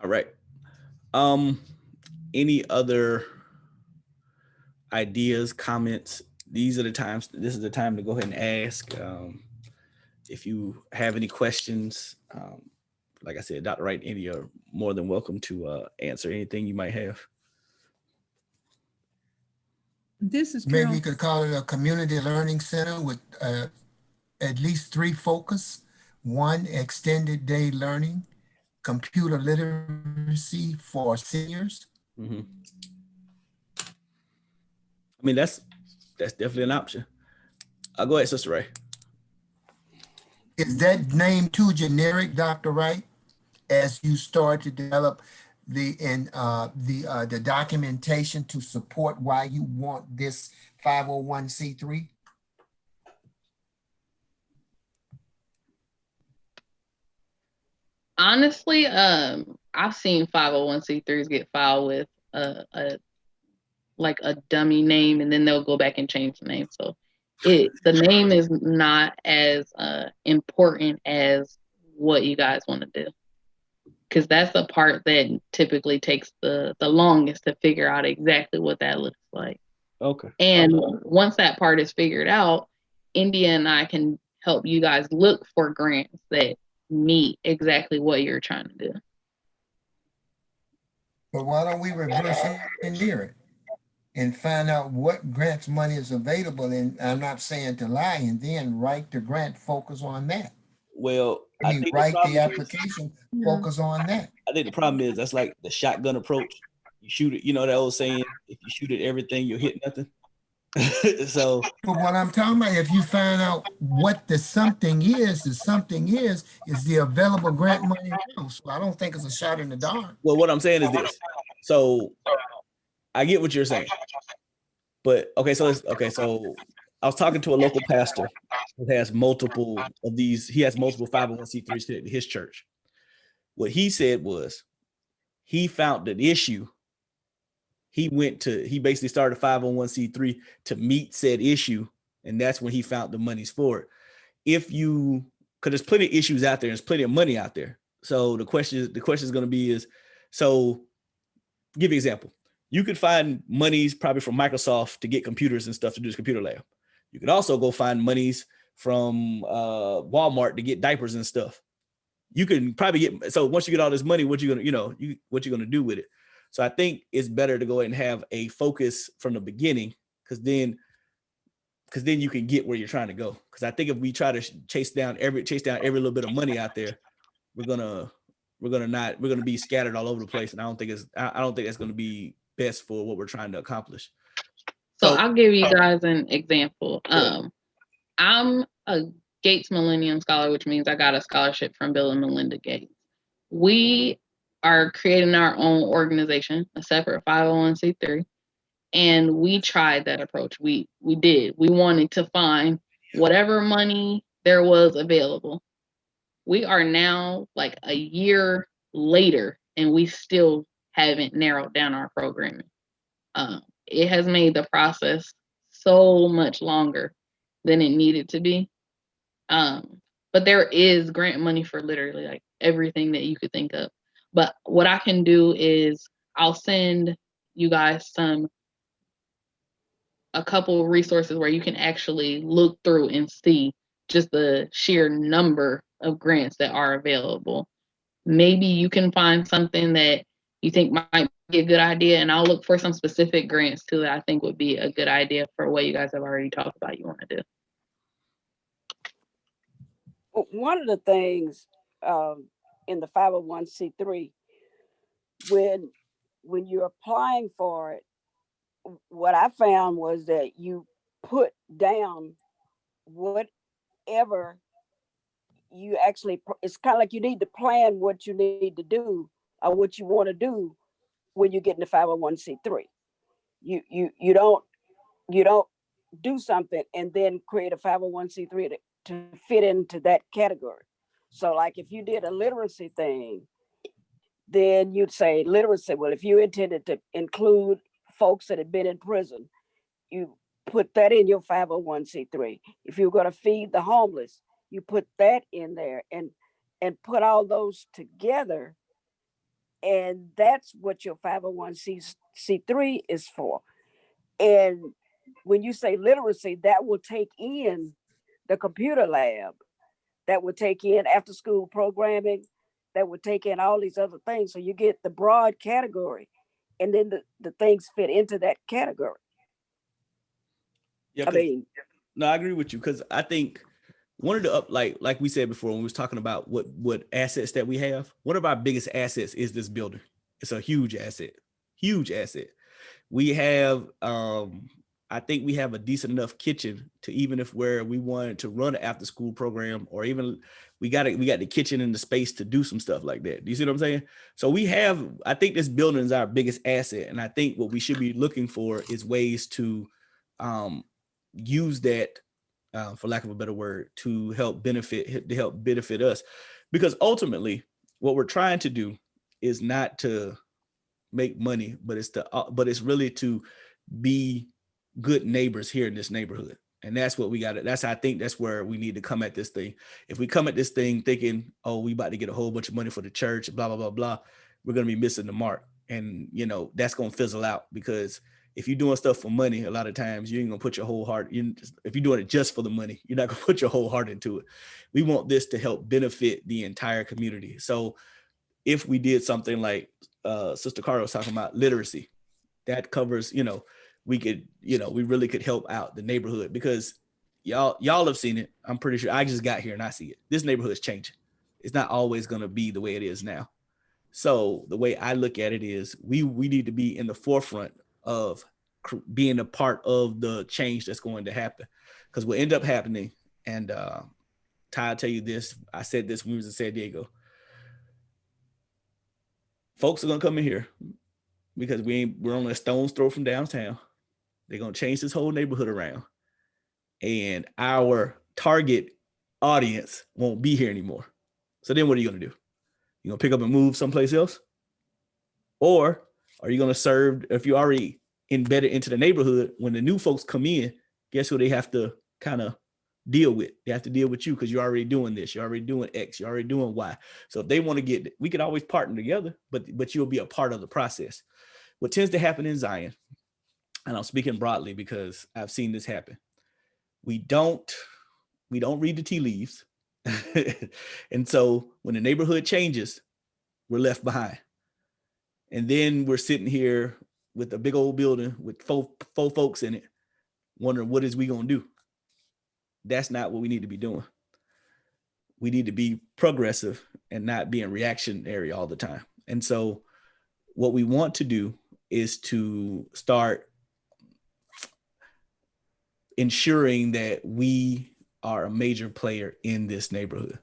All right. Any other ideas, comments? These are the times. This is the time to go ahead and ask. If you have any questions, like I said, Dr. Wright, Indy are more than welcome to answer anything you might have. This is Maybe Carol. you could call it a community learning center with at least 3 focus. 1, extended day learning, computer literacy for seniors. I mean, that's definitely an option. I'll go ahead, Sister Ray. Is that name too generic, Dr. Wright, as you start to develop the documentation to support why you want this 501c3? Honestly, I've seen 501c3s get filed with a dummy name, and then they'll go back and change the name. So the name is not as important as what you guys want to do, because that's the part that typically takes the longest to figure out exactly what that looks like. Okay. And once that part is figured out, India and I can help you guys look for grants that meet exactly what you're trying to do. But why don't we reverse engineer it and find out what grants money is available? And I'm not saying to lie, and then write the grant, focus on that. Well, I mean, write the application, focus on that. I think the problem is that's like the shotgun approach. You shoot it, you know that old saying, if you shoot at everything, you'll hit nothing. So, but what I'm talking about, if you find out what the something is the available grant money now. So I don't think it's a shot in the dark. Well, what I'm saying is this. So I get what you're saying, but okay. So I was talking to a local pastor who has multiple of these. He has multiple 501c3s at his church. What he said was, he found an issue. He basically started a 501c3 to meet said issue. And that's when he found the monies for it. Because there's plenty of issues out there, and there's plenty of money out there. So the question is going to be so give you an example. You could find monies probably from Microsoft to get computers and stuff to do this computer lab. You could also go find monies from Walmart to get diapers and stuff. You can probably so once you get all this money, what you gonna do with it? So I think it's better to go ahead and have a focus from the beginning, because then you can get where you're trying to go. Because I think if we try to chase down every little bit of money out there, we're gonna be scattered all over the place. And I don't think that's gonna be best for what we're trying to accomplish. So I'll give you guys an example. I'm a Gates Millennium Scholar, which means I got a scholarship from Bill and Melinda Gates. We are creating our own organization, a separate 501c3. And we tried that approach. We did. We wanted to find whatever money there was available. We are now like a year later, and we still haven't narrowed down our programming. It has made the process so much longer than it needed to be. But there is grant money for literally like everything that you could think of. But what I can do is I'll send you guys some a couple of resources where you can actually look through and see just the sheer number of grants that are available. Maybe you can find something that you think might be a good idea, and I'll look for some specific grants too that I think would be a good idea for what you guys have already talked about you want to do. One of the things in the 501c3, when you're applying for it, what I found was that you put down whatever you actually, it's kind of like you need to plan what you need to do or what you want to do when you get into 501c3. You don't do something and then create a 501c3 to fit into that category. So like if you did a literacy thing, then you'd say literacy. Well, if you intended to include folks that had been in prison, you put that in your 501c3. If you're going to feed the homeless, you put that in there and put all those together. And that's what your 501c3 is for. And when you say literacy, that will take in the computer lab, that would take in after school programming, that would take in all these other things. So you get the broad category, and then the things fit into that category. Yeah, I mean, no, I agree with you, because I think one of the like we said before when we was talking about what assets that we have, one of our biggest assets is this building. It's a huge asset. We have I think we have a decent enough kitchen to, even if where we wanted to run an after school program, or even we got the kitchen and the space to do some stuff like that. Do you see what I'm saying? So I think this building is our biggest asset. And I think what we should be looking for is ways to use that, for lack of a better word, to help benefit us. Because ultimately what we're trying to do is not to make money, but it's really to be good neighbors here in this neighborhood. And that's what we got. I think that's where we need to come at this thing. If we come at this thing thinking, oh, we about to get a whole bunch of money for the church, blah, blah, blah, blah, we're going to be missing the mark. And, that's going to fizzle out, because if you're doing stuff for money, a lot of times you ain't going to put your whole heart in. If you're doing it just for the money, you're not going to put your whole heart into it. We want this to help benefit the entire community. So if we did something like Sister Carla was talking about, literacy, that covers, we could, we really could help out the neighborhood, because y'all have seen it. I'm pretty sure I just got here and I see it. This neighborhood is changing. It's not always going to be the way it is now. So the way I look at it is we need to be in the forefront of being a part of the change that's going to happen, because what end up happening, and Ty, I'll tell you this, I said this when we was in San Diego, folks are going to come in here because we're only a stone's throw from downtown. They're going to change this whole neighborhood around, and our target audience won't be here anymore. So then what are you going to do? You going to pick up and move someplace else? Or are you going to serve, if you already embedded into the neighborhood, when the new folks come in, guess who they have to kind of deal with? They have to deal with you, because you're already doing this. You're already doing X. You're already doing Y. So if they want to we could always partner together, but you'll be a part of the process. What tends to happen in Zion, and I'm speaking broadly because I've seen this happen, we don't read the tea leaves. And so when the neighborhood changes, we're left behind. And then we're sitting here with a big old building with four folks in it, wondering what is we going to do? That's not what we need to be doing. We need to be progressive and not being reactionary all the time. And so what we want to do is to start ensuring that we are a major player in this neighborhood,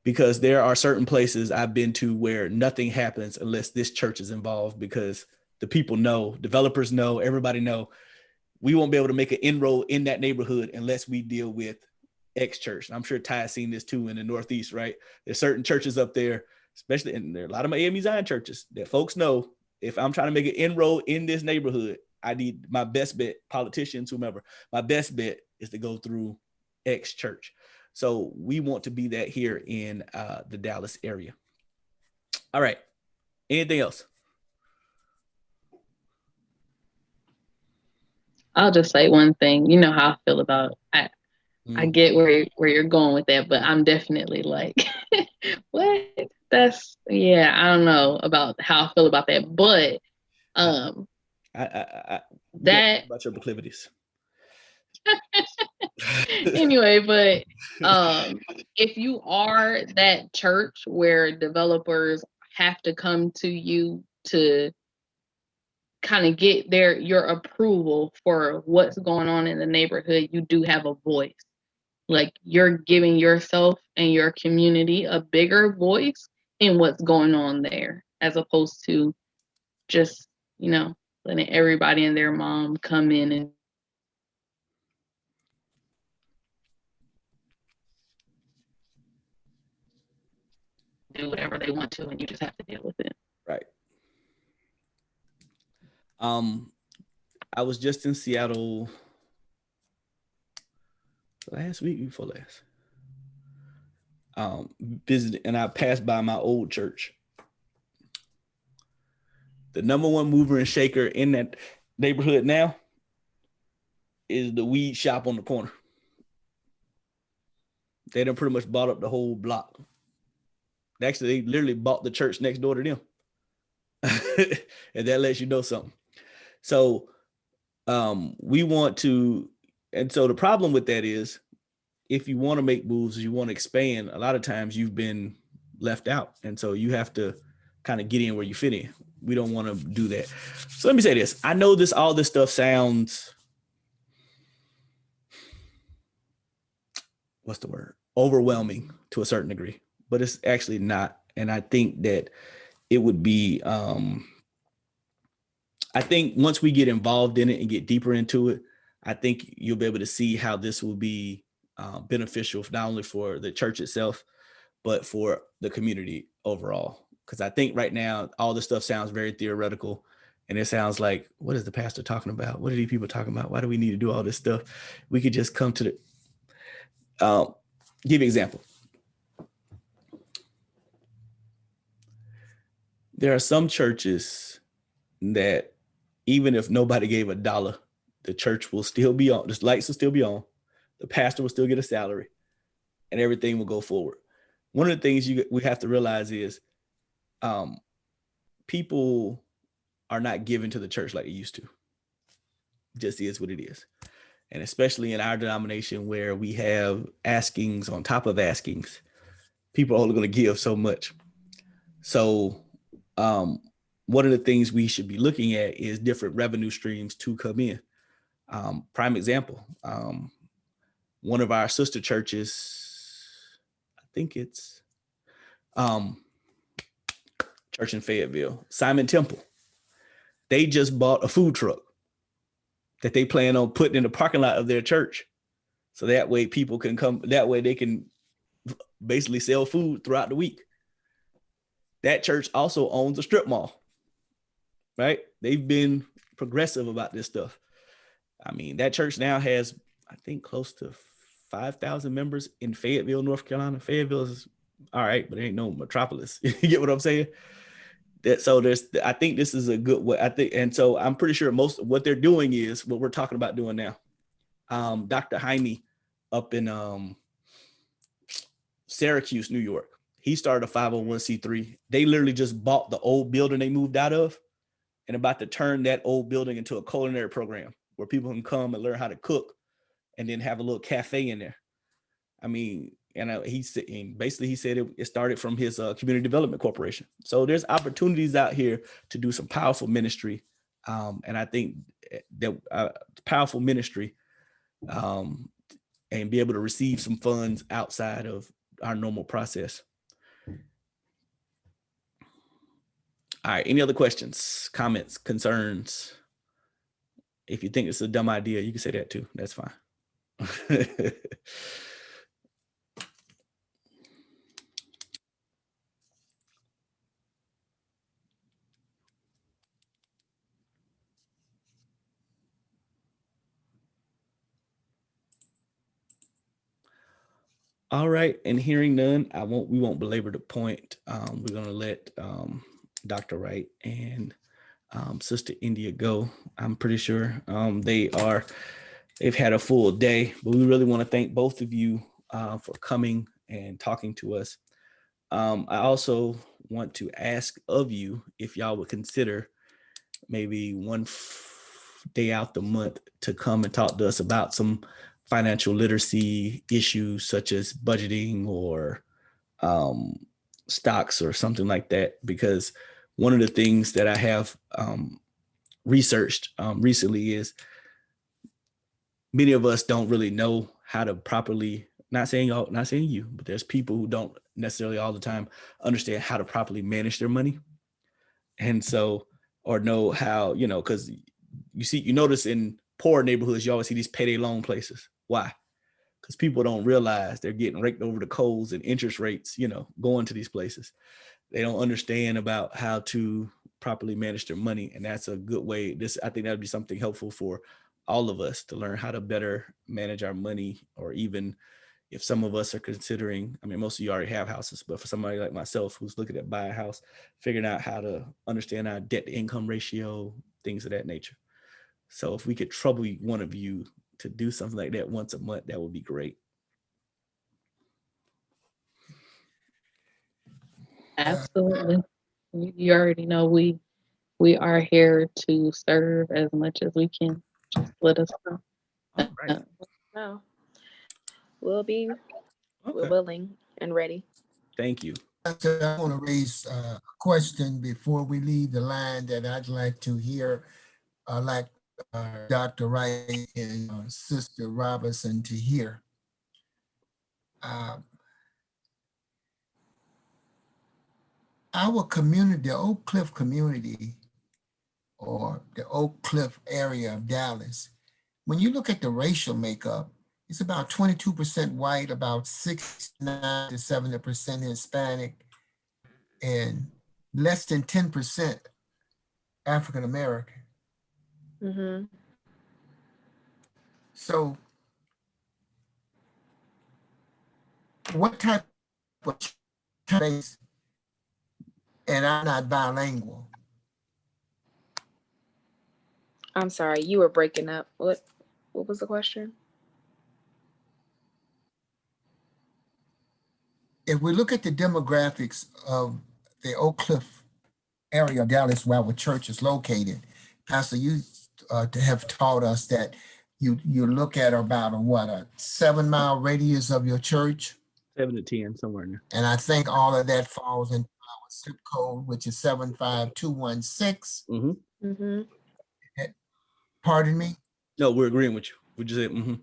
because there are certain places I've been to where nothing happens unless this church is involved, because the people know, developers know, everybody know, we won't be able to make an inroad in that neighborhood unless we deal with X church. And I'm sure Ty has seen this too in the Northeast, right? There's certain churches up there, especially, and there are a lot of my AME Zion churches that folks know, if I'm trying to make an inroad in this neighborhood, I need my best bet, politicians, whomever, my best bet is to go through X church. So we want to be that here in the Dallas area. All right. Anything else? I'll just say one thing. You know how I feel about I get where you're going with that, but I'm definitely like, what? That's I don't know about how I feel about that, but that about your proclivities. anyway, but if you are that church where developers have to come to you to kind of get your approval for what's going on in the neighborhood, you do have a voice. Like, you're giving yourself and your community a bigger voice in what's going on there, as opposed to just, letting everybody and their mom come in and do whatever they want to, and you just have to deal with it. Right. I was just in Seattle last week before last. Visited, and I passed by my old church. The number one mover and shaker in that neighborhood now is the weed shop on the corner. They done pretty much bought up the whole block. Actually, they literally bought the church next door to them. And that lets you know something. So we want to, and so the problem with that is, if you want to make moves, you want to expand, a lot of times you've been left out. And so you have to kind of get in where you fit in. We don't want to do that. So let me say this. I know all this stuff sounds, what's the word? Overwhelming to a certain degree, but it's actually not. And I think that it would be, I think once we get involved in it and get deeper into it, I think you'll be able to see how this will be beneficial, not only for the church itself, but for the community overall. Because I think right now, all this stuff sounds very theoretical, and it sounds like, what is the pastor talking about? What are these people talking about? Why do we need to do all this stuff? We could just come to the, give you an example. There are some churches that even if nobody gave $1, the church will still be on, the lights will still be on, the pastor will still get a salary, and everything will go forward. One of the things we have to realize is people are not given to the church like they used to. It just is what it is. And especially in our denomination where we have askings on top of askings, people are only going to give so much. So one of the things we should be looking at is different revenue streams to come in. Prime example, one of our sister churches, I think it's church in Fayetteville, Simon Temple. They just bought a food truck that they plan on putting in the parking lot of their church. So that way people can come, that way they can basically sell food throughout the week. That church also owns a strip mall, right? They've been progressive about this stuff. I mean, that church now has, I think, close to 5,000 members in Fayetteville, North Carolina. Fayetteville is all right, but it ain't no metropolis. You get what I'm saying? I think this is a good way. And so I'm pretty sure most of what they're doing is what we're talking about doing now. Dr. Heine up in Syracuse, New York, he started a 501c3. They literally just bought the old building they moved out of and about to turn that old building into a culinary program where people can come and learn how to cook and then have a little cafe in there. I mean, and he said it started from his community development corporation. So there's opportunities out here to do some powerful ministry. And I think that powerful ministry and be able to receive some funds outside of our normal process. All right. Any other questions, comments, concerns? If you think it's a dumb idea, you can say that too. That's fine. All right, and hearing none, we won't belabor the point. We're gonna let Dr. Wright and Sister India Go. I'm pretty sure they've had a full day, but we really want to thank both of you for coming and talking to us. I also want to ask of you if y'all would consider maybe one day out the month to come and talk to us about some financial literacy issues such as budgeting or stocks or something like that. Because one of the things that I have researched recently is many of us don't really know how to properly, not saying you, but there's people who don't necessarily all the time understand how to properly manage their money. And so, or know how, because you notice in poor neighborhoods, you always see these payday loan places. Why? Because people don't realize they're getting raked over the coals and interest rates, going to these places. They don't understand about how to properly manage their money. And that's a good way. I think that would be something helpful for all of us to learn how to better manage our money, or even if some of us are considering, most of you already have houses, but for somebody like myself who's looking at buying a house, figuring out how to understand our debt to income ratio, things of that nature. So if we could trouble one of you to do something like that once a month, that would be great. Absolutely. You already know we are here to serve as much as we can. Just let us know. All right. No. We'll be Okay. willing and ready. Thank you. I want to raise a question before we leave the line that I'd like to hear, like Dr. Wright and Sister Robinson to hear. Our community, the Oak Cliff community, or the Oak Cliff area of Dallas, when you look at the racial makeup, it's about 22% white, about 69 to 70% Hispanic, and less than 10% African American. Mm-hmm. So what type of place, and I'm not bilingual. I'm sorry, you were breaking up. What was the question? If we look at the demographics of the Oak Cliff area of Dallas where our church is located, Pastor, you have taught us that you look at about a 7-mile radius of your church. 7 to 10, somewhere in there. And I think all of that falls into our zip code, which is 75216. Mm-hmm. Mm-hmm. Pardon me? No, we're agreeing with you. We just said, mm-hmm.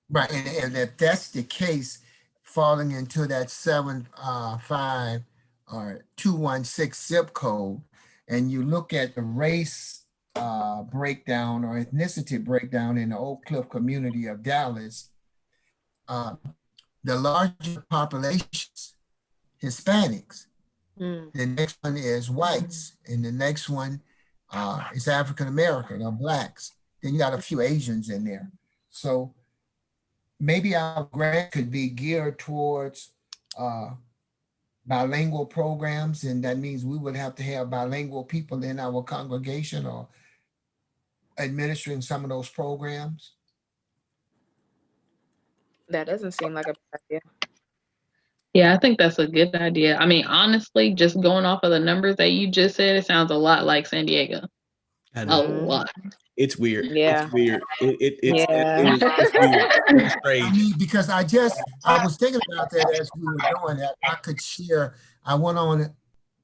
Right, and if that's the case, falling into that 75 or 216 zip code, and you look at the race breakdown or ethnicity breakdown in the Oak Cliff community of Dallas, the larger populations, Hispanics. The next one is whites, and the next one is African American or blacks. Then you got a few Asians in there. So maybe our grant could be geared towards bilingual programs, and that means we would have to have bilingual people in our congregation or administering some of those programs. That doesn't seem like a bad idea. Yeah, I think that's a good idea. Honestly, just going off of the numbers that you just said, it sounds a lot like San Diego. I A know. lot. It's weird. Yeah. It's weird. It's Yeah. weird. It's strange. Because I was thinking about that as we were doing that. I could share, I went on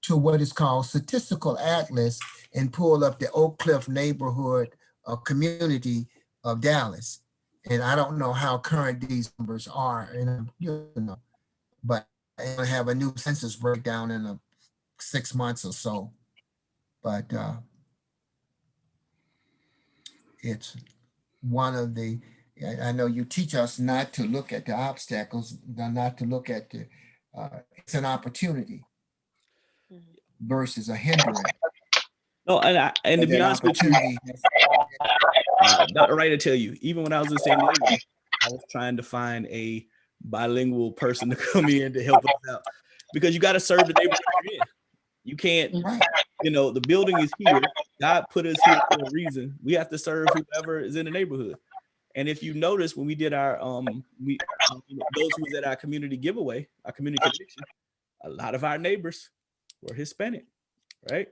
to what is called Statistical Atlas and pulled up the Oak Cliff neighborhood community of Dallas. And I don't know how current these numbers are, and but I have a new census breakdown in 6 months or so. But it's one of the, I know you teach us not to look at the obstacles, not to look at the, it's an opportunity versus a hindrance. No, and to be honest with you, Dr. Wright, to tell you, even when I was in San Diego, I was trying to find a bilingual person to come in to help us out, because you got to serve the neighborhood you're in. You can't, Right. you know, the building is here. God put us here for a reason. We have to serve whoever is in the neighborhood. And if you notice, when we did our those who was at our community giveaway, our community connection, a lot of our neighbors were Hispanic, right?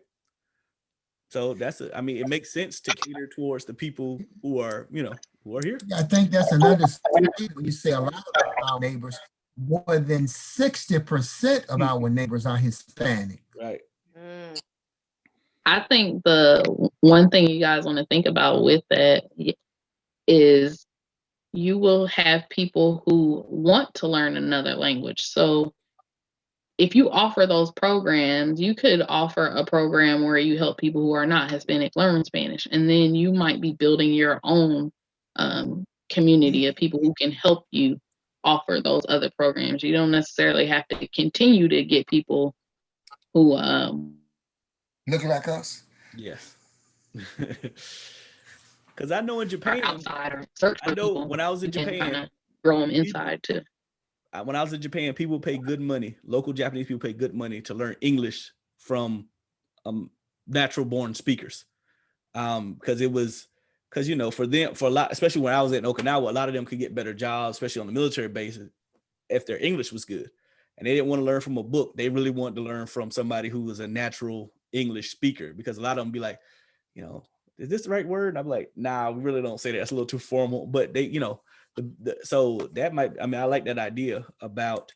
So I mean, it makes sense to cater towards the people who are, you know, who are here. I think that's another statement when you say a lot of our neighbors, more than 60% of our neighbors are Hispanic. Right. I think the one thing you guys want to think about with that is you will have people who want to learn another language. So if you offer those programs, you could offer a program where you help people who are not Hispanic learn Spanish, and then you might be building your own community of people who can help you offer those other programs. You don't necessarily have to continue to get people who look like us. Yes. Because I know in Japan, outside or search for I know people, when I was in you can Japan, kinda grow them inside too. when I was in Japan, people pay good money. Local Japanese people pay good money to learn English from natural born speakers. Because you know, for them, for a lot, especially when I was in Okinawa, a lot of them could get better jobs, especially on the military bases, if their English was good. And they didn't want to learn from a book. They really wanted to learn from somebody who was a natural English speaker, because a lot of them be like, you know, is this the right word? And I'm like, nah, we really don't say that. It's a little too formal. But they, you know, so that might, I mean, I like that idea about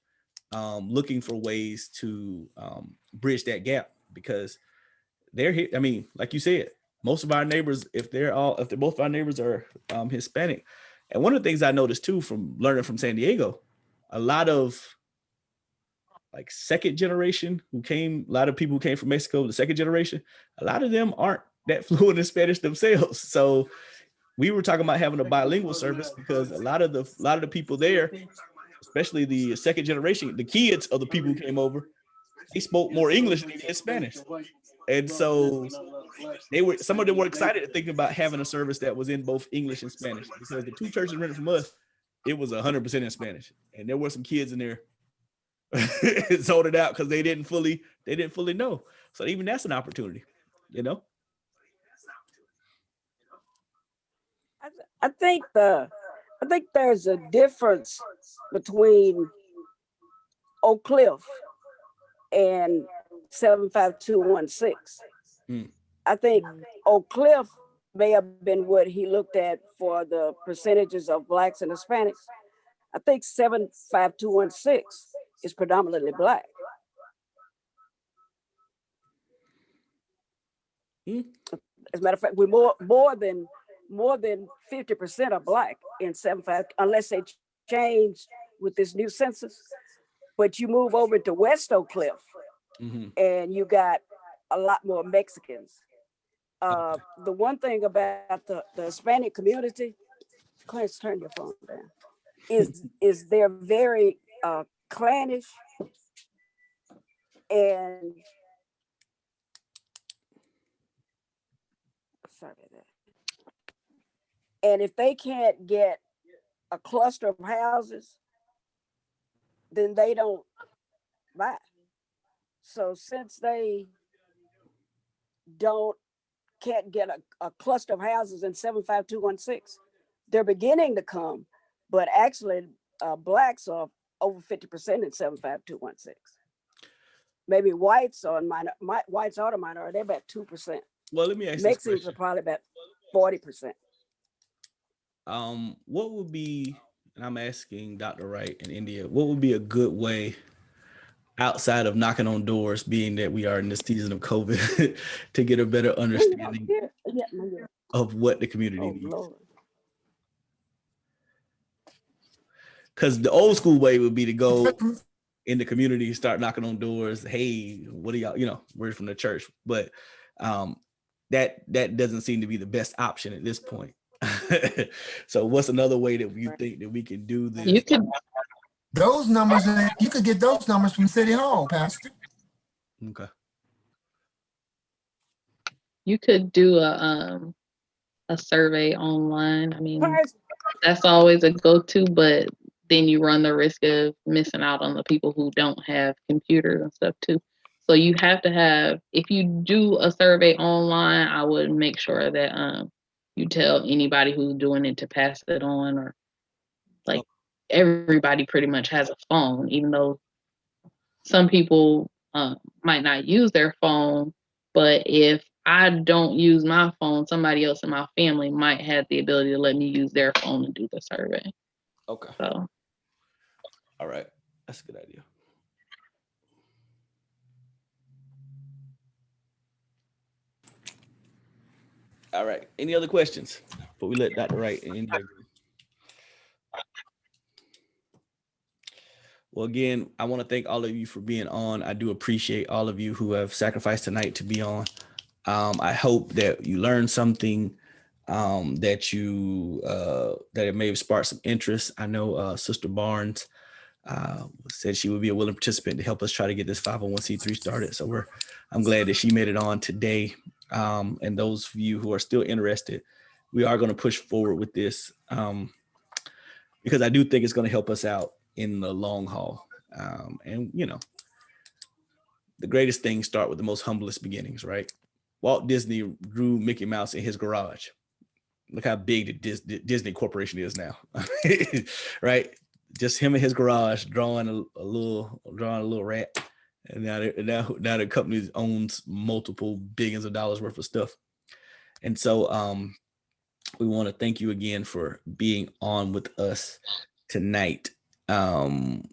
looking for ways to bridge that gap, because they're here. I mean, like you said, most of our neighbors, if both of our neighbors are Hispanic. And one of the things I noticed too, from learning from San Diego, a lot of like second generation a lot of people who came from Mexico, the second generation, a lot of them aren't that fluent in Spanish themselves. So we were talking about having a bilingual service, because a lot of the people there, especially the second generation, the kids of the people who came over, they spoke more English than they did Spanish. And so some of them were excited to think about having a service that was in both English and Spanish, because the two churches rented from us, it was 100% in Spanish. And there were some kids in there sold it out because they didn't fully know. So even that's an opportunity, you know. I think there's a difference between Oak Cliff and 75216. I think Oak Cliff may have been what he looked at for the percentages of Blacks and Hispanics. I think 75216 is predominantly Black. As a matter of fact, we're more than 50% are Black in 75, unless they change with this new census. But you move over to West Oak Cliff, and you got a lot more Mexicans. The one thing about the Hispanic community, Clarence, turn your phone down, is they're very clannish, and sorry about that. And if they can't get a cluster of houses, then they don't buy. So since they can't get a cluster of houses in 75216, they're beginning to come, but actually Blacks are over 50% in 75216. Maybe whites are whites are the minority, they're about 2%. Well, let me ask you. Mexicans are probably about 40%. What would be, and I'm asking Dr. Wright in India, what would be a good way, outside of knocking on doors, being that we are in this season of COVID, to get a better understanding of what the community needs? Because the old school way would be to go in the community, start knocking on doors. Hey, what do y'all, you know, we're from the church, but that doesn't seem to be the best option at this point. So what's another way that you think that we can do this? You could Those numbers, you could get those numbers from City Hall, Pastor. Okay. You could do a survey online. I mean, that's always a go-to, but then you run the risk of missing out on the people who don't have computers and stuff too. So you have to have, if you do a survey online, I would make sure that you tell anybody who's doing it to pass it on, or like everybody pretty much has a phone, even though some people might not use their phone. But if I don't use my phone, somebody else in my family might have the ability to let me use their phone and do the survey. Okay. So, All right. That's a good idea. All right. Any other questions before we let Dr. Wright and India go? Well, again, I want to thank all of you for being on. I do appreciate all of you who have sacrificed tonight to be on. I hope that you learned something, that it may have sparked some interest. I know Sister Barnes said she would be a willing participant to help us try to get this 501c3 started. So I'm glad that she made it on today. And those of you who are still interested, we are going to push forward with this because I do think it's going to help us out in the long haul. And you know, the greatest things start with the most humblest beginnings, right? Walt Disney drew Mickey Mouse in his garage. Look how big the Disney Corporation is now, right? Just him in his garage drawing a little rat, and now the company owns multiple billions of dollars worth of stuff. And so we want to thank you again for being on with us tonight. We'll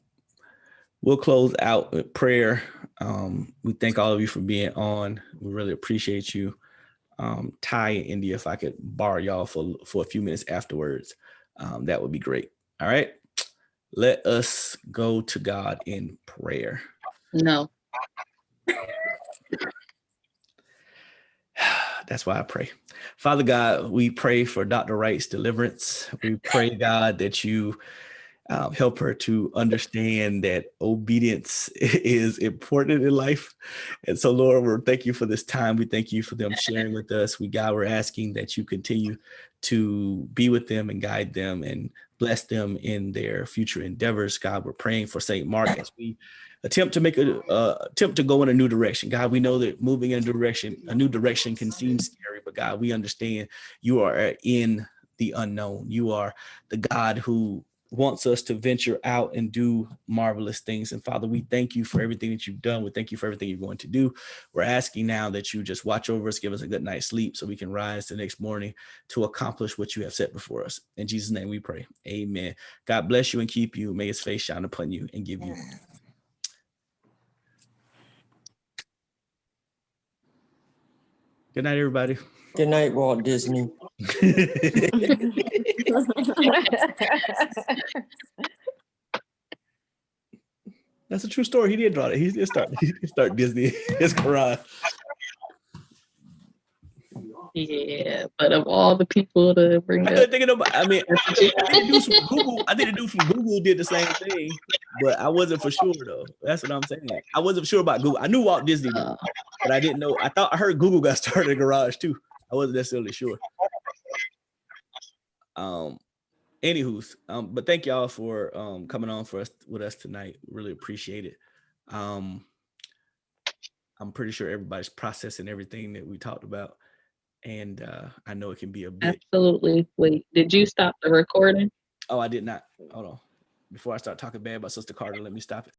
close out with prayer. We thank all of you for being on. We really appreciate you. Ty and India, if I could borrow y'all for a few minutes afterwards, that would be great. All right. Let us go to God in prayer. no. That's why I pray. Father God, we pray for Dr. Wright's deliverance. We pray, God, that you help her to understand that obedience is important in life. And so, Lord, we thank you for this time. We thank you for them sharing with us. God, we're asking that you continue to be with them and guide them and bless them in their future endeavors. God, we're praying for St. Mark as we attempt to go in a new direction. God, we know that moving in a new direction can seem scary, but God, we understand you are in the unknown. You are the God who wants us to venture out and do marvelous things. And Father, we thank you for everything that you've done. We thank you for everything you're going to do. We're asking now that you just watch over us, give us a good night's sleep so we can rise the next morning to accomplish what you have set before us. In Jesus' name we pray. Amen. God bless you and keep you. May his face shine upon you and give you. Good night, everybody. Good night, Walt Disney. That's a true story. He did draw it. He did start Disney his garage. Yeah, but of all the people to bring I up, couldn't think of nobody. I mean, I think the dude from Google did the same thing, but I wasn't for sure though. That's what I'm saying. I wasn't sure about Google. I knew Walt Disney did, but I didn't know. I heard Google got started in a garage too. I wasn't necessarily sure. Anywho's, but thank y'all for coming on with us tonight. Really appreciate it. I'm pretty sure everybody's processing everything that we talked about. And I know it can be a bit. Absolutely. Wait, did you stop the recording? Oh, I did not. Hold on. Before I start talking bad about Sister Carter, let me stop it.